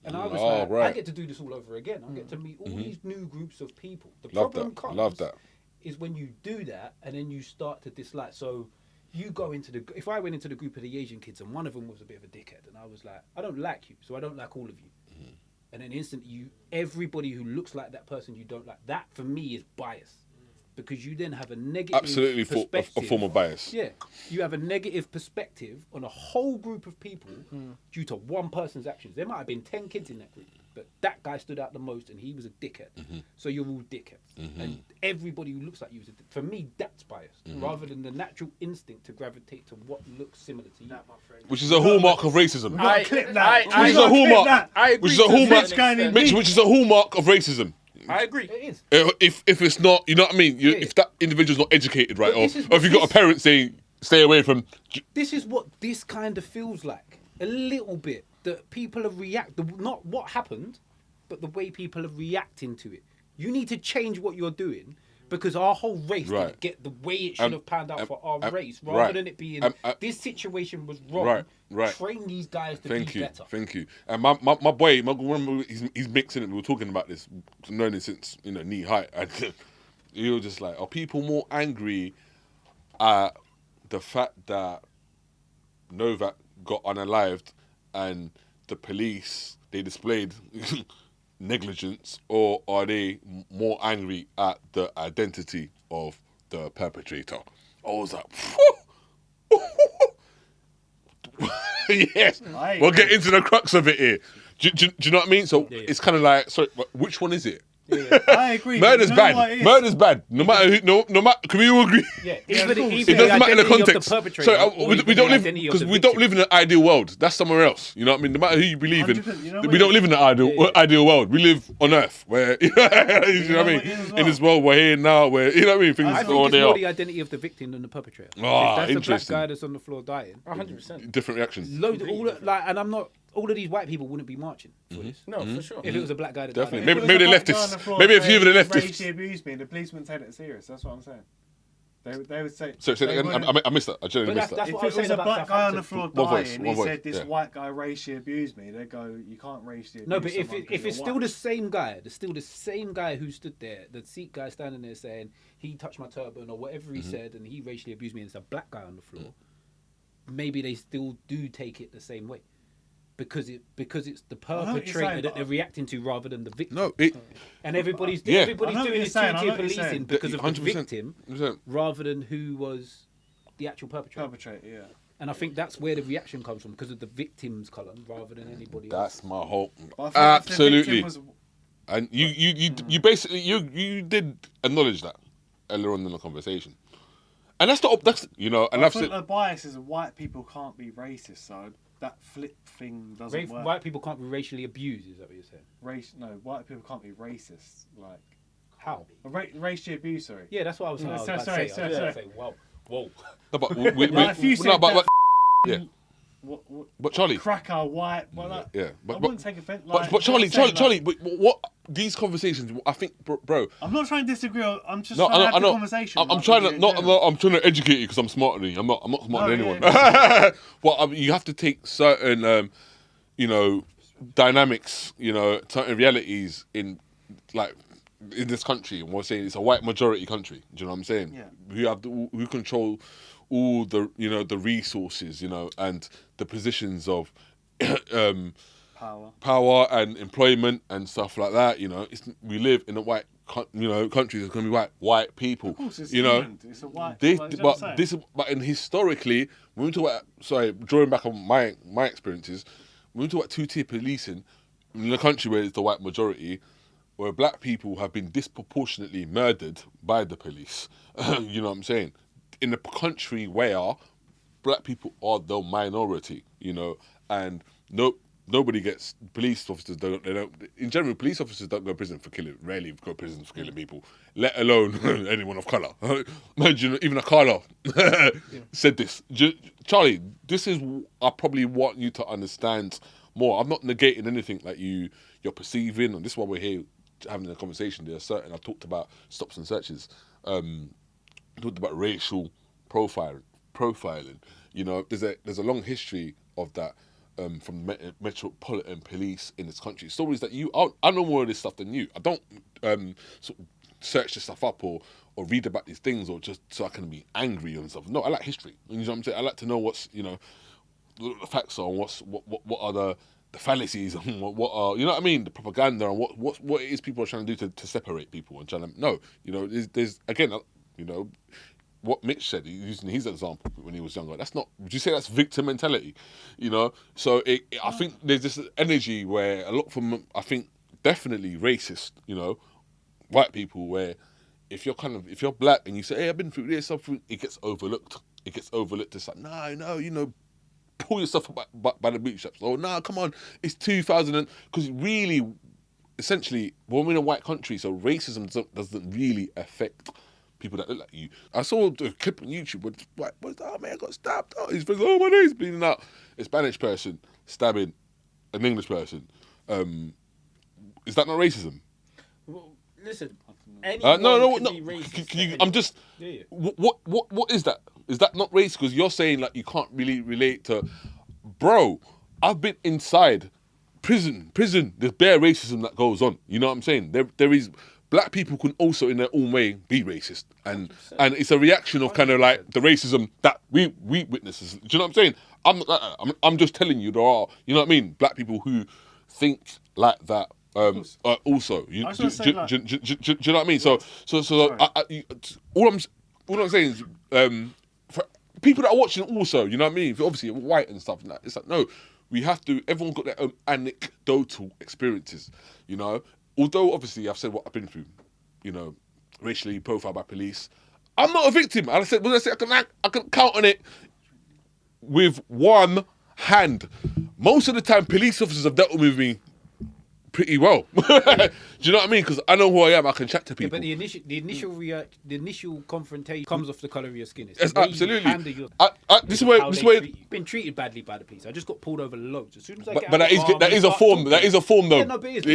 And I was like, right. I get to do this all over again. I get to meet all these new groups of people. The Love problem that. comes Love that. is when you do that and then you start to dislike. So you go into if I went into the group of the Asian kids and one of them was a bit of a dickhead and I was like, I don't like you, so I don't like all of you. And then instantly everybody who looks like that person you don't like, that for me is bias. Because you then have a negative Absolutely perspective. a form of bias. Yeah, you have a negative perspective on a whole group of people due to one person's actions. There might have been 10 kids in that group, but that guy stood out the most and he was a dickhead. So you're all dickheads. And everybody who looks like you is for me, that's bias. Rather than the natural instinct to gravitate to what looks similar to you. Which is a hallmark of racism. Gotta clip that. Which is a hallmark. I agree Which is a to a hallmark. certain extent. Mitch, which is a hallmark of racism. I agree. It is. If it's not, you know what I mean. If that individual's not educated, right, But or this is if you've got a parent saying stay away from. This is what this kind of feels like. A little bit. That people are not what happened, but the way people are reacting to it. You need to change what you're doing because our whole race didn't get the way it should have panned out for our race, rather than it being this situation was wrong. Right. Train these guys to be better. Thank you. And my boy, he's mixing it. We were talking about this, known him since knee height, and he was just like, are people more angry at the fact that Novak got unalived and the police they displayed negligence, or are they more angry at the identity of the perpetrator? I was like, yes, we'll get into the crux of it here. Do you know what I mean? So it's kind of like, sorry, which one is it? I agree. Murder's bad. Murder's bad. No matter who. No matter. Can we all agree? Yeah, even even It doesn't matter in the identity of context. perpetrator So or we even don't the live identity of because the we don't victim. live in an ideal world. That's somewhere else. You know what I mean? No matter who you believe in, 100%, you know we what don't it live in an ideal world. We live on Earth, where you know what I mean. what it is as In well? this world, we're here now. Where you know what I mean. Things I are think what it's they more are. the identity of the victim than the perpetrator. Ah, If that's a black interesting. guy that's on the floor dying. 100%. Different reactions. And I'm not. All of these white people wouldn't be marching for this. No, for sure. If it was a black guy that Definitely. died. Maybe the leftists. Maybe a few of the leftists. Racially abused me, and the policeman take it serious. That's what I'm saying. They would say. So they wouldn't- I missed that. I generally But missed that. that's If what I it was was saying a about black guy on the Southampton. floor One voice, dying, one he voice, said this yeah. white guy racially abused me, they go, you can't racially abuse No, but someone 'cause if you're it's still white. the same guy, who stood there, the Sikh guy standing there saying he touched my turban or whatever he said, and he racially abused me, and it's a black guy on the floor, maybe they still do take it the same way, because it's the know what you're perpetrator saying, that they're reacting to rather than the victim. No, And everybody's Yeah. I everybody's know what doing you're this saying, I two-tier know what you're policing saying. because of the 100%. victim 100%. rather than who was the actual perpetrator. Perpetrator, yeah. And I think that's where the reaction comes from, because of the victim's column rather than anybody else. That's my whole. But I think if the victim Absolutely. was- And you basically you did acknowledge that earlier on in the conversation, and that's and I that's think it. the bias is white people can't be racist, so that flip thing doesn't work. White people can't be racially abused, is that what you're saying? No, white people can't be racist. Like How? racially abused, sorry. Yeah, that's what I was saying. Sorry. Whoa. No, but Like, if you said that- yeah. What, But Charlie, cracker, white, well, like, yeah, I but wouldn't take offense. Like, but Charlie, I'm saying, Charlie, but what these conversations? I think, bro. I'm not trying to disagree. I'm just No, trying to have I the know. conversation. I'm trying to I'm trying to educate you because I'm smarter than you. I'm not smarter than Oh, anyone. yeah, Well, you have to take certain, dynamics, certain realities in this country. And we're saying it's a white majority country. Do you know what I'm saying? Yeah. Who control all the the resources, and the positions of power and employment and stuff like that. We live in a white country. There's going to be white people. Of course, it's England. It's a white. And historically, when we talk about, drawing back on my experiences, when we talk about two-tier policing in a country where it's the white majority, where black people have been disproportionately murdered by the police. You know what I'm saying? In a country where black people are the minority, and nobody gets, police officers don't, in general, police officers don't go to prison for killing, rarely go to prison for killing people, let alone anyone of colour. Imagine even a Carla said this. Charlie, this is, I probably want you to understand more. I'm not negating anything that you're perceiving, and this is why we're here having a conversation. I've talked about stops and searches, talked about racial profiling. There's a long history of that from the metropolitan police in this country. Stories that I know more of this stuff than you. I don't sort of search this stuff up or read about these things or just so I can be angry and stuff. No, I like history. You know what I'm saying? I like to know what's the facts are and what are the fallacies and what are, you know what I mean, the propaganda and what it is people are trying to do to separate people and trying to, no, there's again, what Mitch said, using his example when he was younger, that's not, would you say that's victim mentality? So I think there's this energy where a lot of them, I think, definitely racist, white people, where if you're black and you say, hey, I've been through this, it gets overlooked. It's like, no, pull yourself up by the bootstraps. Oh, no, come on, it's 2000. Because really, essentially, when we're in a white country, so racism doesn't really affect people that look like you. I saw a clip on YouTube where oh man, I got stabbed. Oh, his friends, oh, my name's bleeding out. A Spanish person stabbing an English person. Is that not racism? Well, listen, anyone can be racist. I'm just. Yeah. What is that? Is that not racist? Because you're saying like you can't really relate to. Bro, I've been inside prison. There's bare racism that goes on. You know what I'm saying? There is. Black people can also, in their own way, be racist, and it's a reaction of kind of like the racism that we witness. Do you know what I'm saying? I'm just telling you there are, you know what I mean, black people who think like that. Also, do you know what I mean? So all I'm saying is, for people that are watching also, you know what I mean? If you're obviously white and stuff like that, it's like no, we have to. Everyone's got their own anecdotal experiences, Although, obviously, I've said what I've been through, racially profiled by police. I'm not a victim. And I said, I can count on it with one hand. Most of the time, police officers have dealt with me pretty well. Do you know what I mean? Because I know who I am. I can chat to people. Yeah, but the initial confrontation comes off the colour of your skin. Yes, absolutely. This is where you've been treated badly by the police. I just got pulled over loads. As soon as I get that is a form. That is a form, though. Yeah, no, but it's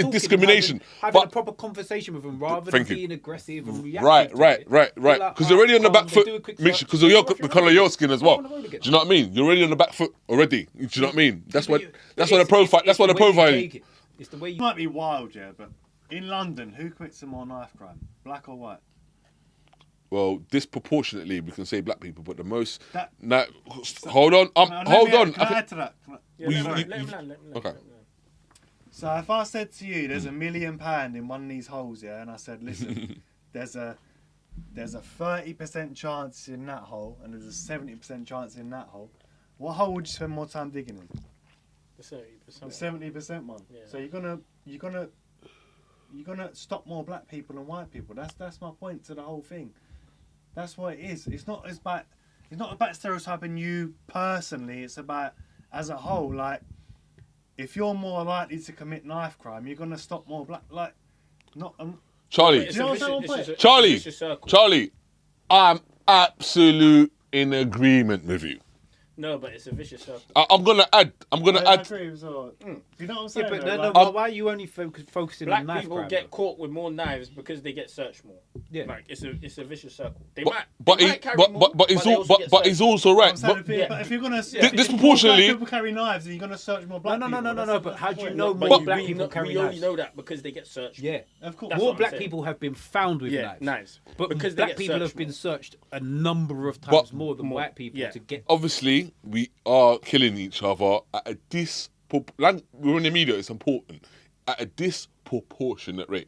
discrimination. Having a proper conversation with them rather than being aggressive and reactive. Right. Because you're already on the back foot. Because of the colour of your skin as well. Do you know what I mean? You're already on the back foot already. Do you know what I mean? That's why the profile. That's why the profile. It's the way you might be wild, yeah, but in London, who commits a more knife crime, black or white? Well, disproportionately, we can say black people, but the most. Hold on. Hold on. Can I add to that? Let him land. Okay. So if I said to you, there's £1 million in one of these holes, yeah, and I said, listen, there's a 30% chance in that hole, and there's a 70% chance in that hole. What hole would you spend more time digging in? The 70%. The 70% one. Yeah. So you're gonna stop more black people than white people. That's my point to the whole thing. That's what it is. It's not about stereotyping you personally. It's about as a whole. Like, if you're more likely to commit knife crime, you're gonna stop more black. Like, not. Charlie. Charlie. I'm absolute in agreement with you. No, but it's a vicious circle. I'm gonna add. I agree with so. You know what I'm saying? but though? no, Like, why are you only focusing Black on knife people crime? get though? caught with more knives because they get searched more. Yeah. Like it's a vicious circle. They But might carry more, it's they all also get but it's searched. also right. I'm saying But but if you're gonna disproportionately- if people carry knives, and you're gonna search more black people. No. But how do you know But more you- black we people know- carry we knives? only know that because they get searched. Yeah. Of course. That's More what I'm black saying. people have been found with Yeah, knives. But Because they black get people have searched been more. searched a number of times more than more. white people Yeah. to get. obviously we are killing each other at a we're in the media. It's important at a disproportionate rate.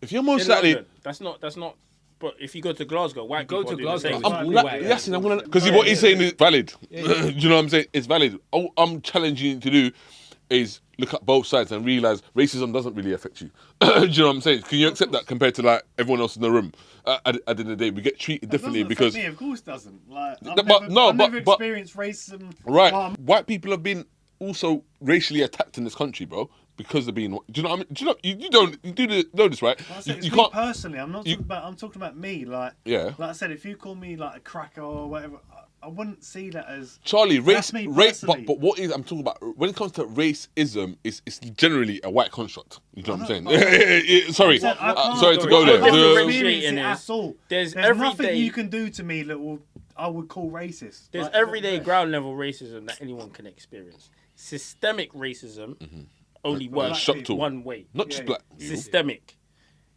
If you're most In likely, London, that's not. But if you go to Glasgow, white Go people to are doing Glasgow, the same. it's thing. all I'm white. yes, and I'm gonna because what he's saying is valid. Do you know what I'm saying? It's valid. All I'm challenging you to do is look at both sides and realize racism doesn't really affect you. Do you know what I'm saying? Can you accept that compared to like everyone else in the room? At the end of the day, we get treated differently because me, of course, doesn't. Like, but I've never experienced racism. right, white people have been also racially attacked in this country, bro, because they're being. Do you know what I mean? Do you know you know this, right? I said, You it's me personally. I'm not talking about. I'm talking about me. Like, Yeah. Like I said, if you call me like a cracker or whatever, I wouldn't see that as Charlie, That's me personally. but what is I'm talking about when it comes to racism, it's generally a white construct. You know what I'm saying? Sorry, I can't- sorry to go I there. can't The- experience it is at all. there's nothing everyday- you can do to me that I would call racist. There's Like, everyday ground level racism that anyone can experience. Systemic racism only works Structural. one way. Not just Yeah. black. people. Systemic,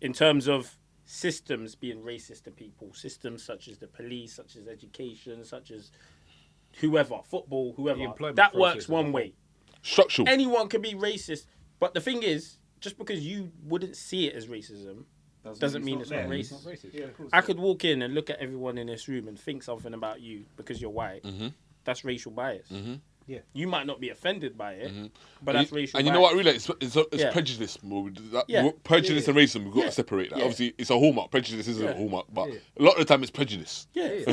in terms of systems being racist to people. Systems such as the police, such as education, such as whoever, football, whoever. employment That process works as one well. way. Structural. Anyone can be racist, but the thing is, just because you wouldn't see it as racism, doesn't mean it's not there. racist. Yeah, of course. I could walk in and look at everyone in this room and think something about you because you're white. That's racial bias. Yeah. You might not be offended by it, but that's racial And bias. you know what? Really, it's Yeah. prejudice. Yeah. Prejudice and racism. We've got Yeah. to separate that. Yeah. Obviously, it's a hallmark. Prejudice isn't Yeah. a hallmark, but a lot of the time it's prejudice. Yeah.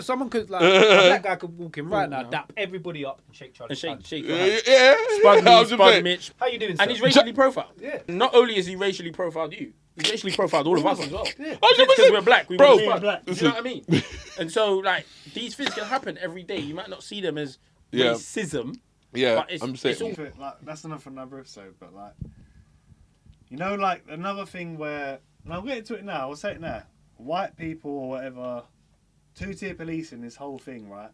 Someone could like a black guy could walk in right now, dap everybody up and shake Charlie's And hand. shake Yeah, your hand. yeah. Spud I me, was just Spud saying. Mitch. How you doing, And he's sir? racially profiled. Yeah. Not only is he racially profiled you, he's racially profiled all of us as well. Yeah. Because we're black, we Bro, want Spud. black. Do you know what I mean? And so, like, these things can happen every day. You might not see them as Yeah. racism. Yeah, But I'm saying. it's all- Like, that's enough for another episode, but like, you know, like another thing where, and I'll get into it now. I'll say it now. White people or whatever, two-tier police in this whole thing, right?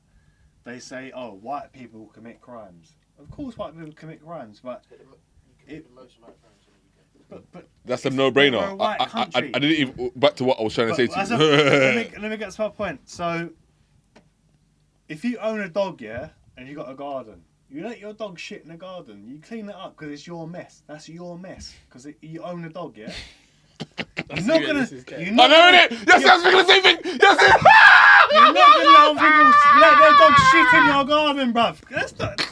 They say, oh, white people commit crimes. Of course, white people commit crimes, but but That's a we're a no-brainer. white I country. didn't even back to what I was trying to say to But you. let me get to my point. So, if you own a dog, yeah, and you got a garden, you let your dog shit in the garden. You clean it up because it's your mess. That's your mess because you own a dog, yeah. You're not gonna. You're I not know gonna, it. Yes, I was thinking the same thing. Yes. you're not gonna let their dog shit in your garden, bruv. That's not.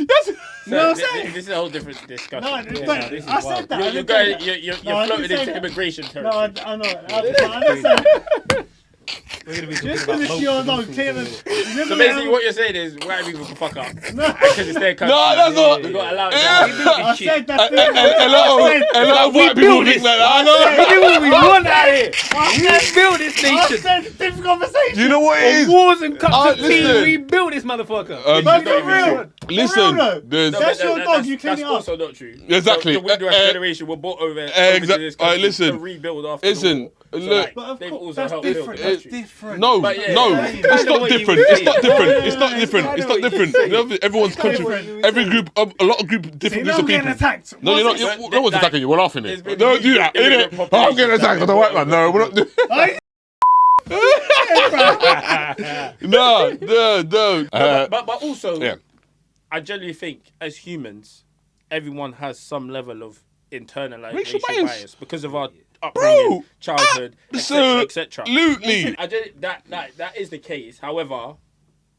Yes. You know what I'm saying? This is a whole different discussion. No, Yeah, but this is I wild. said that. I You're didn't going, say that. you're No, I didn't floating say into that. immigration No, I territory. know. I'm just saying. We're gonna be Just talking because about it's your most dog, of clean them. it. So basically, what you're saying is white people can fuck up because No. it's their country. No, that's not. We got to allow it. I said that's A lot of white people think like that. I know. We do what we want out here. I We build this I nation. said different conversation. Do you know what it is? Wars and cups of tea. listen. We build this motherfucker. But not for even real. true. Listen, though. there's That's your dog, you clean That's it up. also not true. Exactly. The Windrush Federation were bought over to this country listen. to rebuild after the Listen, war. look. But of They've course, also that's helped build different. the That's country. different. No, But yeah, no, yeah, it's yeah. not What you different. would It's say. not different. No, It's no, not no, different. I It's know not what you're different. saying. Everyone's It's country, different. every group, a lot of different See, groups now of I'm getting people. attacked. No, you're not. What's No one's attacking you. We're laughing There's it. been Don't do that. immigrant Innit? I'm getting attacked by the white man. No, we're not doing. it? No. But also, yeah. I generally think as humans, everyone has some level of internalized Racial racial bias. bias because of our upbringing, Bro, childhood, etc., etc. Absolutely. That is the case. However,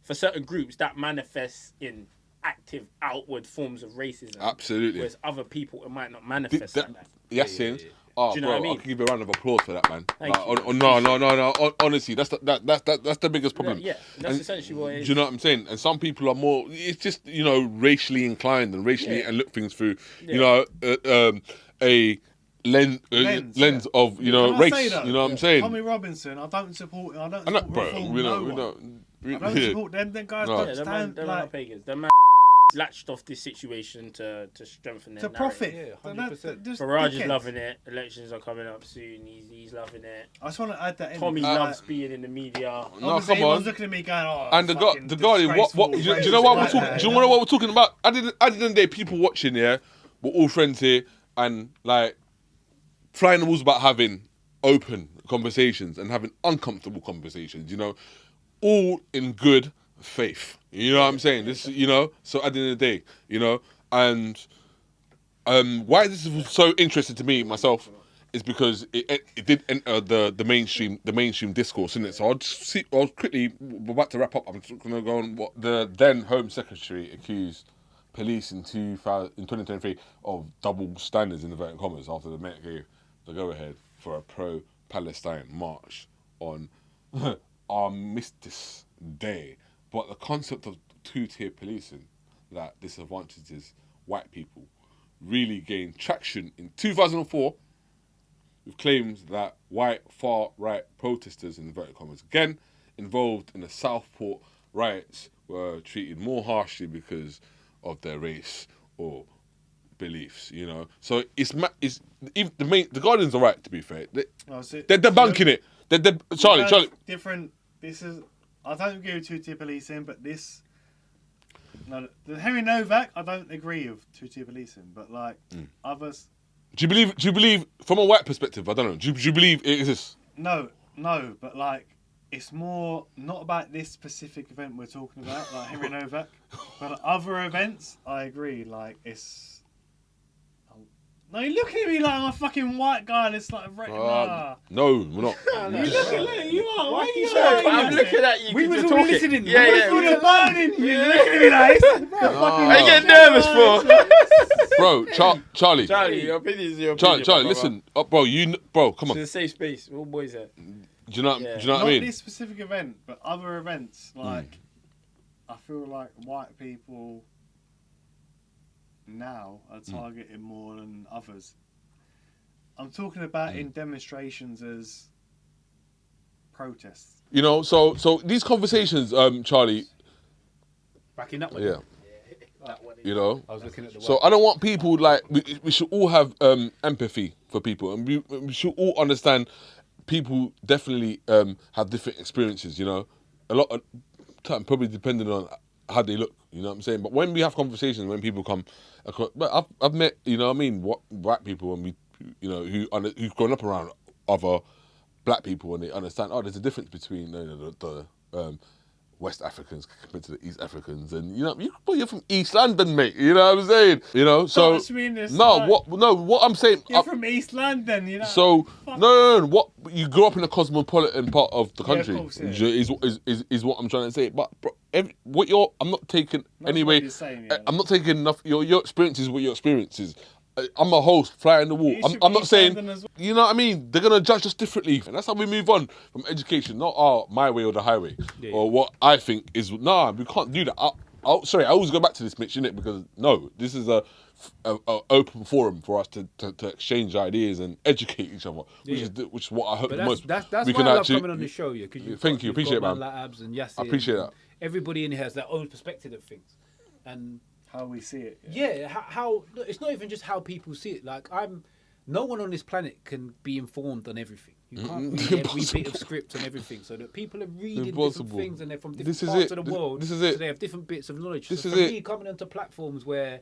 for certain groups, that manifests in active outward forms of racism. Absolutely. Whereas other people, it might not manifest like that. Yasin. Oh, Do you know bro, what I mean? I can give you a round of applause for that, man. Thank Like, you. No. Honestly, that's the biggest problem. Yeah, that's And essentially what it is. do you know what I'm saying? And some people are more. It's just racially inclined and racially Yeah. and look things through. Yeah. A lens of Can I race. say that? You know what I'm saying? Tommy Robinson, I don't support. And that, bro, reform, we no know, we one. know. I don't support them. Them guys No. don't Yeah, stand they're like not pagans. The man latched off this situation to strengthen their to profit. Yeah, They're 100%. just Farage is dickheads. loving it. Elections are coming up soon. He's loving it. I just want to add that in. Tommy because, loves being in the media. No, obviously come everyone's on. looking at me going, oh, And the fucking Guardian, what? disgraceful Do you know what we're racist talking? white Do you man. know what we're talking about? At the end of the day, people watching here, we're all friends here, and like flying the walls about having open conversations and having uncomfortable conversations. You know, all in good faith. You know what I'm saying? This, you know. So at the end of the day, you know, and why this is so interesting to me myself is because it did enter the mainstream discourse, isn't it? So I'll quickly, we're about to wrap up. I'm just going to go on what the then Home Secretary accused police in 2023 of double standards in inverted commas after the Met gave the go-ahead for a pro-Palestine march on Armistice Day. But the concept of two-tier policing that disadvantages white people really gained traction in 2004 with claims that white far-right protesters, in inverted commas again, involved in the Southport riots were treated more harshly because of their race or beliefs, you know. So even the Guardians are right, to be fair. They're debunking it. Charlie. Different. This is. I don't agree with two-tier policing, but this. No, the Henry Nowak, I don't agree with two-tier policing, but like others. Do you believe from a white perspective? I don't know. Do you believe it exists? No, but like it's more not about this specific event we're talking about, like Henry Nowak, but other events. I agree. Like it's. No, you're looking at me like I'm a fucking white guy and it's like No, we're not. You look at you are. Why are you I'm looking at you. We was all talking. listening. Yeah, We yeah. was You're burning. You look at me like Are you getting nervous for? Bro, Charlie. Charlie, your opinion is your opinion. Charlie, brother. listen, bro, come on. It's a safe space. We're all boys here. Do you know? Yeah. Do you know what not I mean? this specific event, but other events. Like I feel like white people now are targeted more than others. I'm talking about in demonstrations as protests. You know, so these conversations, Charlie. Backing that one. Yeah. You know. I was looking at the So I don't want people like we should all have empathy for people, and we should all understand people definitely have different experiences. You know, a lot of time probably depending on how they look. You know what I'm saying? But when we have conversations, when people come, but I've met, you know what I mean, white people, and we, you know, who've grown up around other black people, and they understand. Oh, there's a difference between the West Africans compared to the East Africans, and you know, you're from East London, mate. You know what I'm saying? You know, so what I'm saying. You're from East London, you know. So no. What you grew up in a cosmopolitan part of the country of course, yeah. is what I'm trying to say. But bro, I'm not taking anyway. What you're saying, yeah. I'm not taking enough. Your experience is what your experience is. I'm a host, fly in the wall. You should I'm be not saying, London as well. you know what I mean? They're going to judge us differently. And that's how we move on from education. Not my way or the highway. Yeah. Or what I think is, nah, we can't do that. Sorry, I always go back to this, Mitch, innit? Because, no, this is a open forum for us to exchange ideas and educate each other, which is what I hope But the most. that's we why can I love actually, coming on the show, yeah. Cause Thank you, you've appreciate it, got man. Like Abs and Yassin, I appreciate that. Everybody in here has their own perspective of things, and How we see it. yeah, how it's not even just how people see it. Like no one on this planet can be informed on everything. You can't read every bit of script and everything, so that people are reading Impossible. different things and they're from different This is parts it. of the world. This is it. So they have different bits of knowledge. This so is for it. me, coming onto platforms where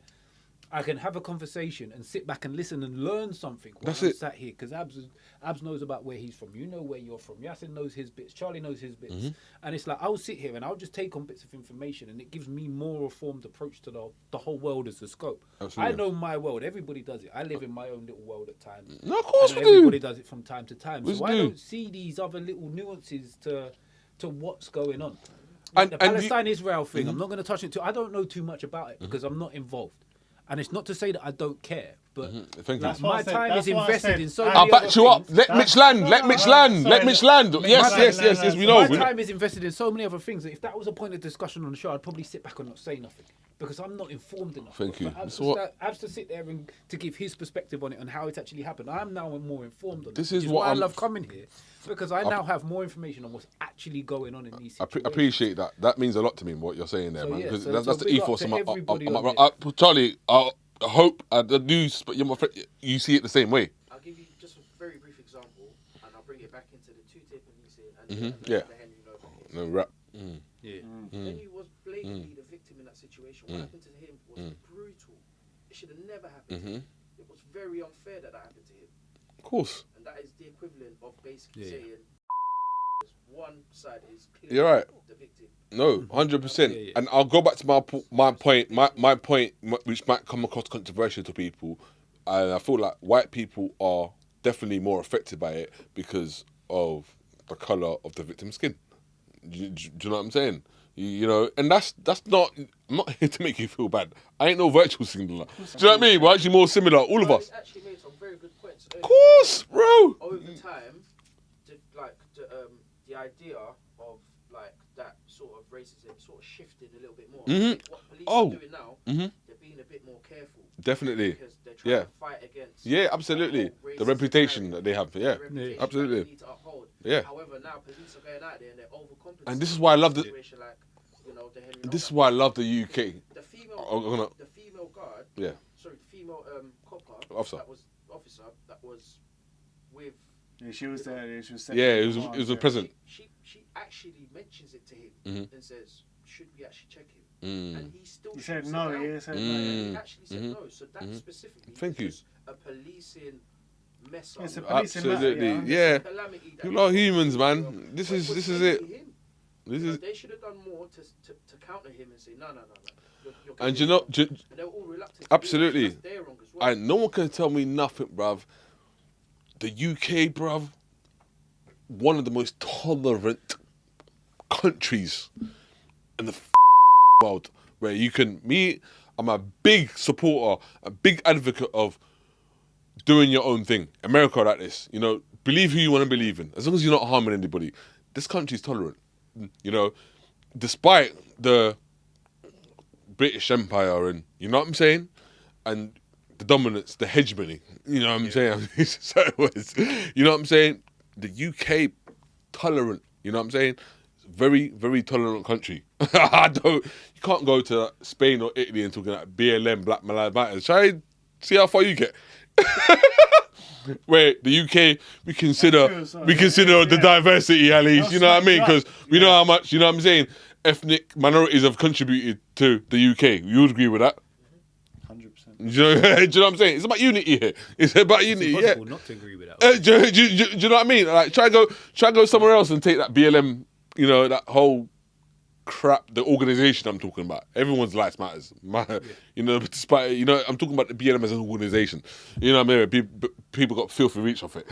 I can have a conversation and sit back and listen and learn something while That's I'm it. sat here, because Abs knows about where he's from. You know where you're from. Yassin knows his bits. Charlie knows his bits. And it's like I'll sit here and I'll just take on bits of information, and it gives me more informed approach to the whole world as the scope. Absolutely. I know my world. Everybody does it. I live in my own little world at times. No, of course And we do. everybody does it from time to time. We So I do. don't see these other little nuances to what's going on. And- The and Palestine-Israel thing, I'm not going to touch it too. I don't know too much about it because I'm not involved. And it's not to say that I don't care, but Thank you. like, what I my said. time is That's what I invested said. in so I'll many I'll back other you up. things. Let Mitch land. Let Mitch land. Let Mitch land. Yes, we know. My time is invested in so many other things that if that was a point of discussion on the show, I'd probably sit back and not say nothing. because I'm not informed enough. Thank But you. for Abs So what- Abs to sit there and to give his perspective on it and how it actually happened. I'm now more informed on This it. is Which what why I I'm- love coming here, because I now have more information on what's actually going on in these I situations. appreciate that. That means a lot to me, what you're saying there, So, man. yeah, Because so- that's so the big up ethos to of my. everybody on Charlie, I hope I do. But you're my friend. You see it the same way. I'll give you just a very brief example, and I'll bring it back into the two-tier policing and Yeah. the Henry Nowak case. No rap. Yeah. Henry was blatantly the victim in that situation. What happened to him was brutal. It should have never happened to him. It was very unfair that happened to him. Of course. And that is the equivalent of basically Yeah. saying one side is clearly You're right. the victim. No, 100%. Yeah, yeah. And I'll go back to my point, which might come across controversial to people. And I feel like white people are definitely more affected by it because of the color of the victim's skin. Do you know what I'm saying? You know, and that's not. I'm not here to make you feel bad. I ain't no virtual similar. Do you know what I mean? We're actually more similar, all of But us. he actually made some very good points. Of course, bro. Over time, the idea of like that sort of racism sort of shifted a little bit more. I think what police are doing now, they're being a bit more careful. Definitely. Because they're trying Yeah. to fight against. Yeah, absolutely. that whole The racist reputation narrative, that they have. Yeah, the reputation that absolutely. they need to uphold. Yeah. However, now police are going out there and they're overcompensating. And this is why I love the. situation like, you know, the Henry This is Nowak. why I love the UK. The female, I'm gonna- the female guard. Yeah. Sorry, the female copper. Officer. That was with. Yeah, she was there. Yeah, she was. Yeah, it was a present. She actually mentions it to him and says, "Should we actually check him?" And he still. He said shoots no. it out. He said no. He actually said no. So that specifically. Thank you. was a policing mess up. It's a policing Absolutely. matter, Yeah. Calamity that People are he- humans, man. This But is was it. mainly him. This You know, is. they should have done more to counter him and say no. You're And completely you know, wrong. And they were all reluctant. to do it. absolutely. That's their wrong as well. And no one can tell me nothing, bruv. The UK, bruv, one of the most tolerant countries in the world, where you can. I'm a big supporter, a big advocate of doing your own thing. America like this, you know, believe who you want to believe in, as long as you're not harming anybody. This country's tolerant, you know, despite the British Empire and, you know what I'm saying, and the dominance, the hegemony, you know what I'm saying. So it was, you know what I'm saying. The UK tolerant, you know what I'm saying. Very, very tolerant country. You can't go to Spain or Italy and talking about BLM, Black Lives Matter. Try see how far you get. Where the UK, we consider the diversity at least. You know what I mean? Because we know how much, you know what I'm saying, ethnic minorities have contributed to the UK. You would agree with that? 100%. Do you know what I'm saying? It's about unity here. It's about unity. It's Yeah. impossible not to agree with that. Do you know what I mean? Like, try go somewhere else and take that BLM, you know, that whole crap, the organisation I'm talking about. Everyone's lives matters. You know, despite, you know, I'm talking about the BLM as an organisation. You know what I mean? People got filthy reach off it.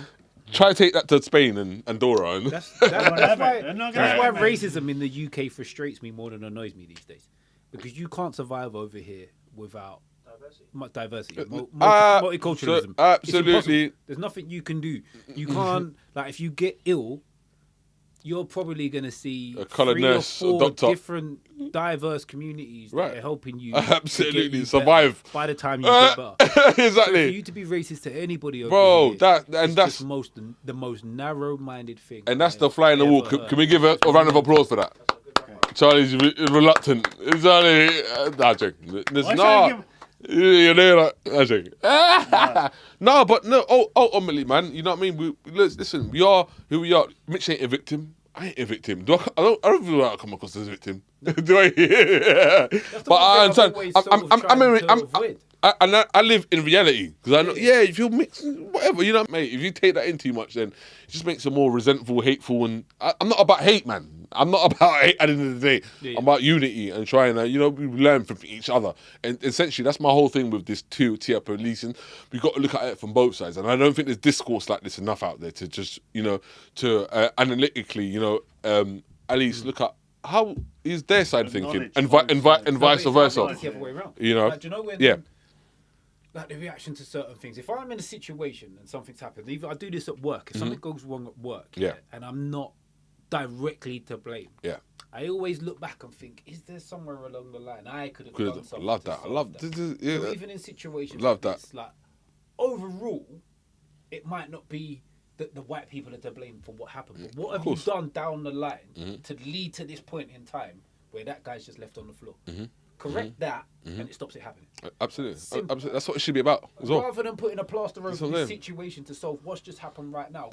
Try to take that to Spain and Andorra. And That's why They're not gonna have it, mate. racism in the UK frustrates me more than annoys me these days. Because you can't survive over here without diversity, multiculturalism. absolutely. It's impossible. There's nothing you can do. You can't, like, if you get ill, you're probably going to see A coloured 3 nurse, a or 4 doctor. different diverse communities Right. that are helping you Absolutely, to get you survive. better by the time you get better. So for Exactly. you to be racist to anybody over Bro, here, that's just the most narrow-minded thing. and that's I the have fly in the wall. ever Can we give a round of applause for that? Charlie's reluctant. Charlie, nah, joking. There's Why not. should I You're there, like, nah, joking. No, but no. Ultimately, man. You know what I mean? Listen. We are who we are. Mitch ain't a victim. I ain't a victim. I don't feel like I come across as a victim. Do I? But I understand. I live in reality because I know. Yeah, if you mix whatever, you know, mate. If you take that in too much, then it just makes it more resentful, hateful, and I'm not about hate, man. I'm not about hate at the end of the day. I'm about unity and trying to, you know, we learn from each other. And essentially, that's my whole thing with this two-tier policing. We've got to look at it from both sides. And I don't think there's discourse like this enough out there to just, you know, to analytically, you know, at least look at how is their side thinking and vice versa. It's the other way around. You know? Like, do you know when? Yeah. Like the reaction to certain things. If I'm in a situation and something's happened, even I do this at work. If something goes wrong at work, Yeah. and I'm not directly to blame, Yeah. I always look back and think, is there somewhere along the line I could have done something? Love that. I love yeah. So even in situations Love like that. this, like overall, it might not be that the white people are to blame for what happened. But what have you done down the line to lead to this point in time where that guy's just left on the floor? Correct that, and it stops it happening. Absolutely. Absolutely. That's what it should be about as well. Rather than putting a plaster over this situation to solve what's just happened right now.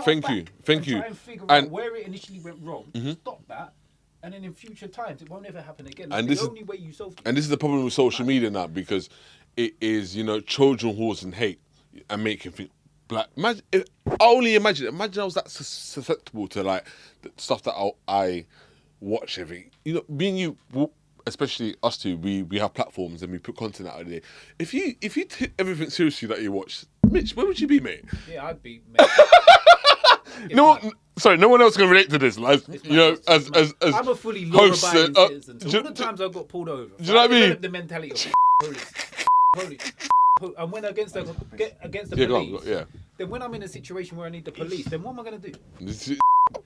Thank you. Thank you. Try and figure out where it initially went wrong. Stop that. And then in future times, it won't ever happen again. That's the only way you solve it. And this is the problem with social media now, because it is, children causing hate and making think black. Imagine I was that susceptible to like the stuff that I watch every. Me and you, especially us two, we have platforms and we put content out there. If you take everything seriously that you watch, Mitch, where would you be, mate? Yeah, I'd be. Mate. No one else can relate to this. Like, as I'm a fully law-abiding citizen. So all the times I got pulled over, do you know what I mean? The mentality of police. And when against the police, then when I'm in a situation where I need the police, then what am I going to do?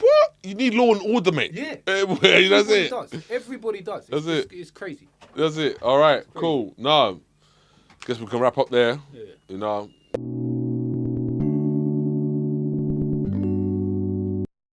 What? You need law and order, mate. Yeah. That's it. Everybody does. That's it. It's crazy. That's it. All right. Cool. No. Guess we can wrap up there. Yeah.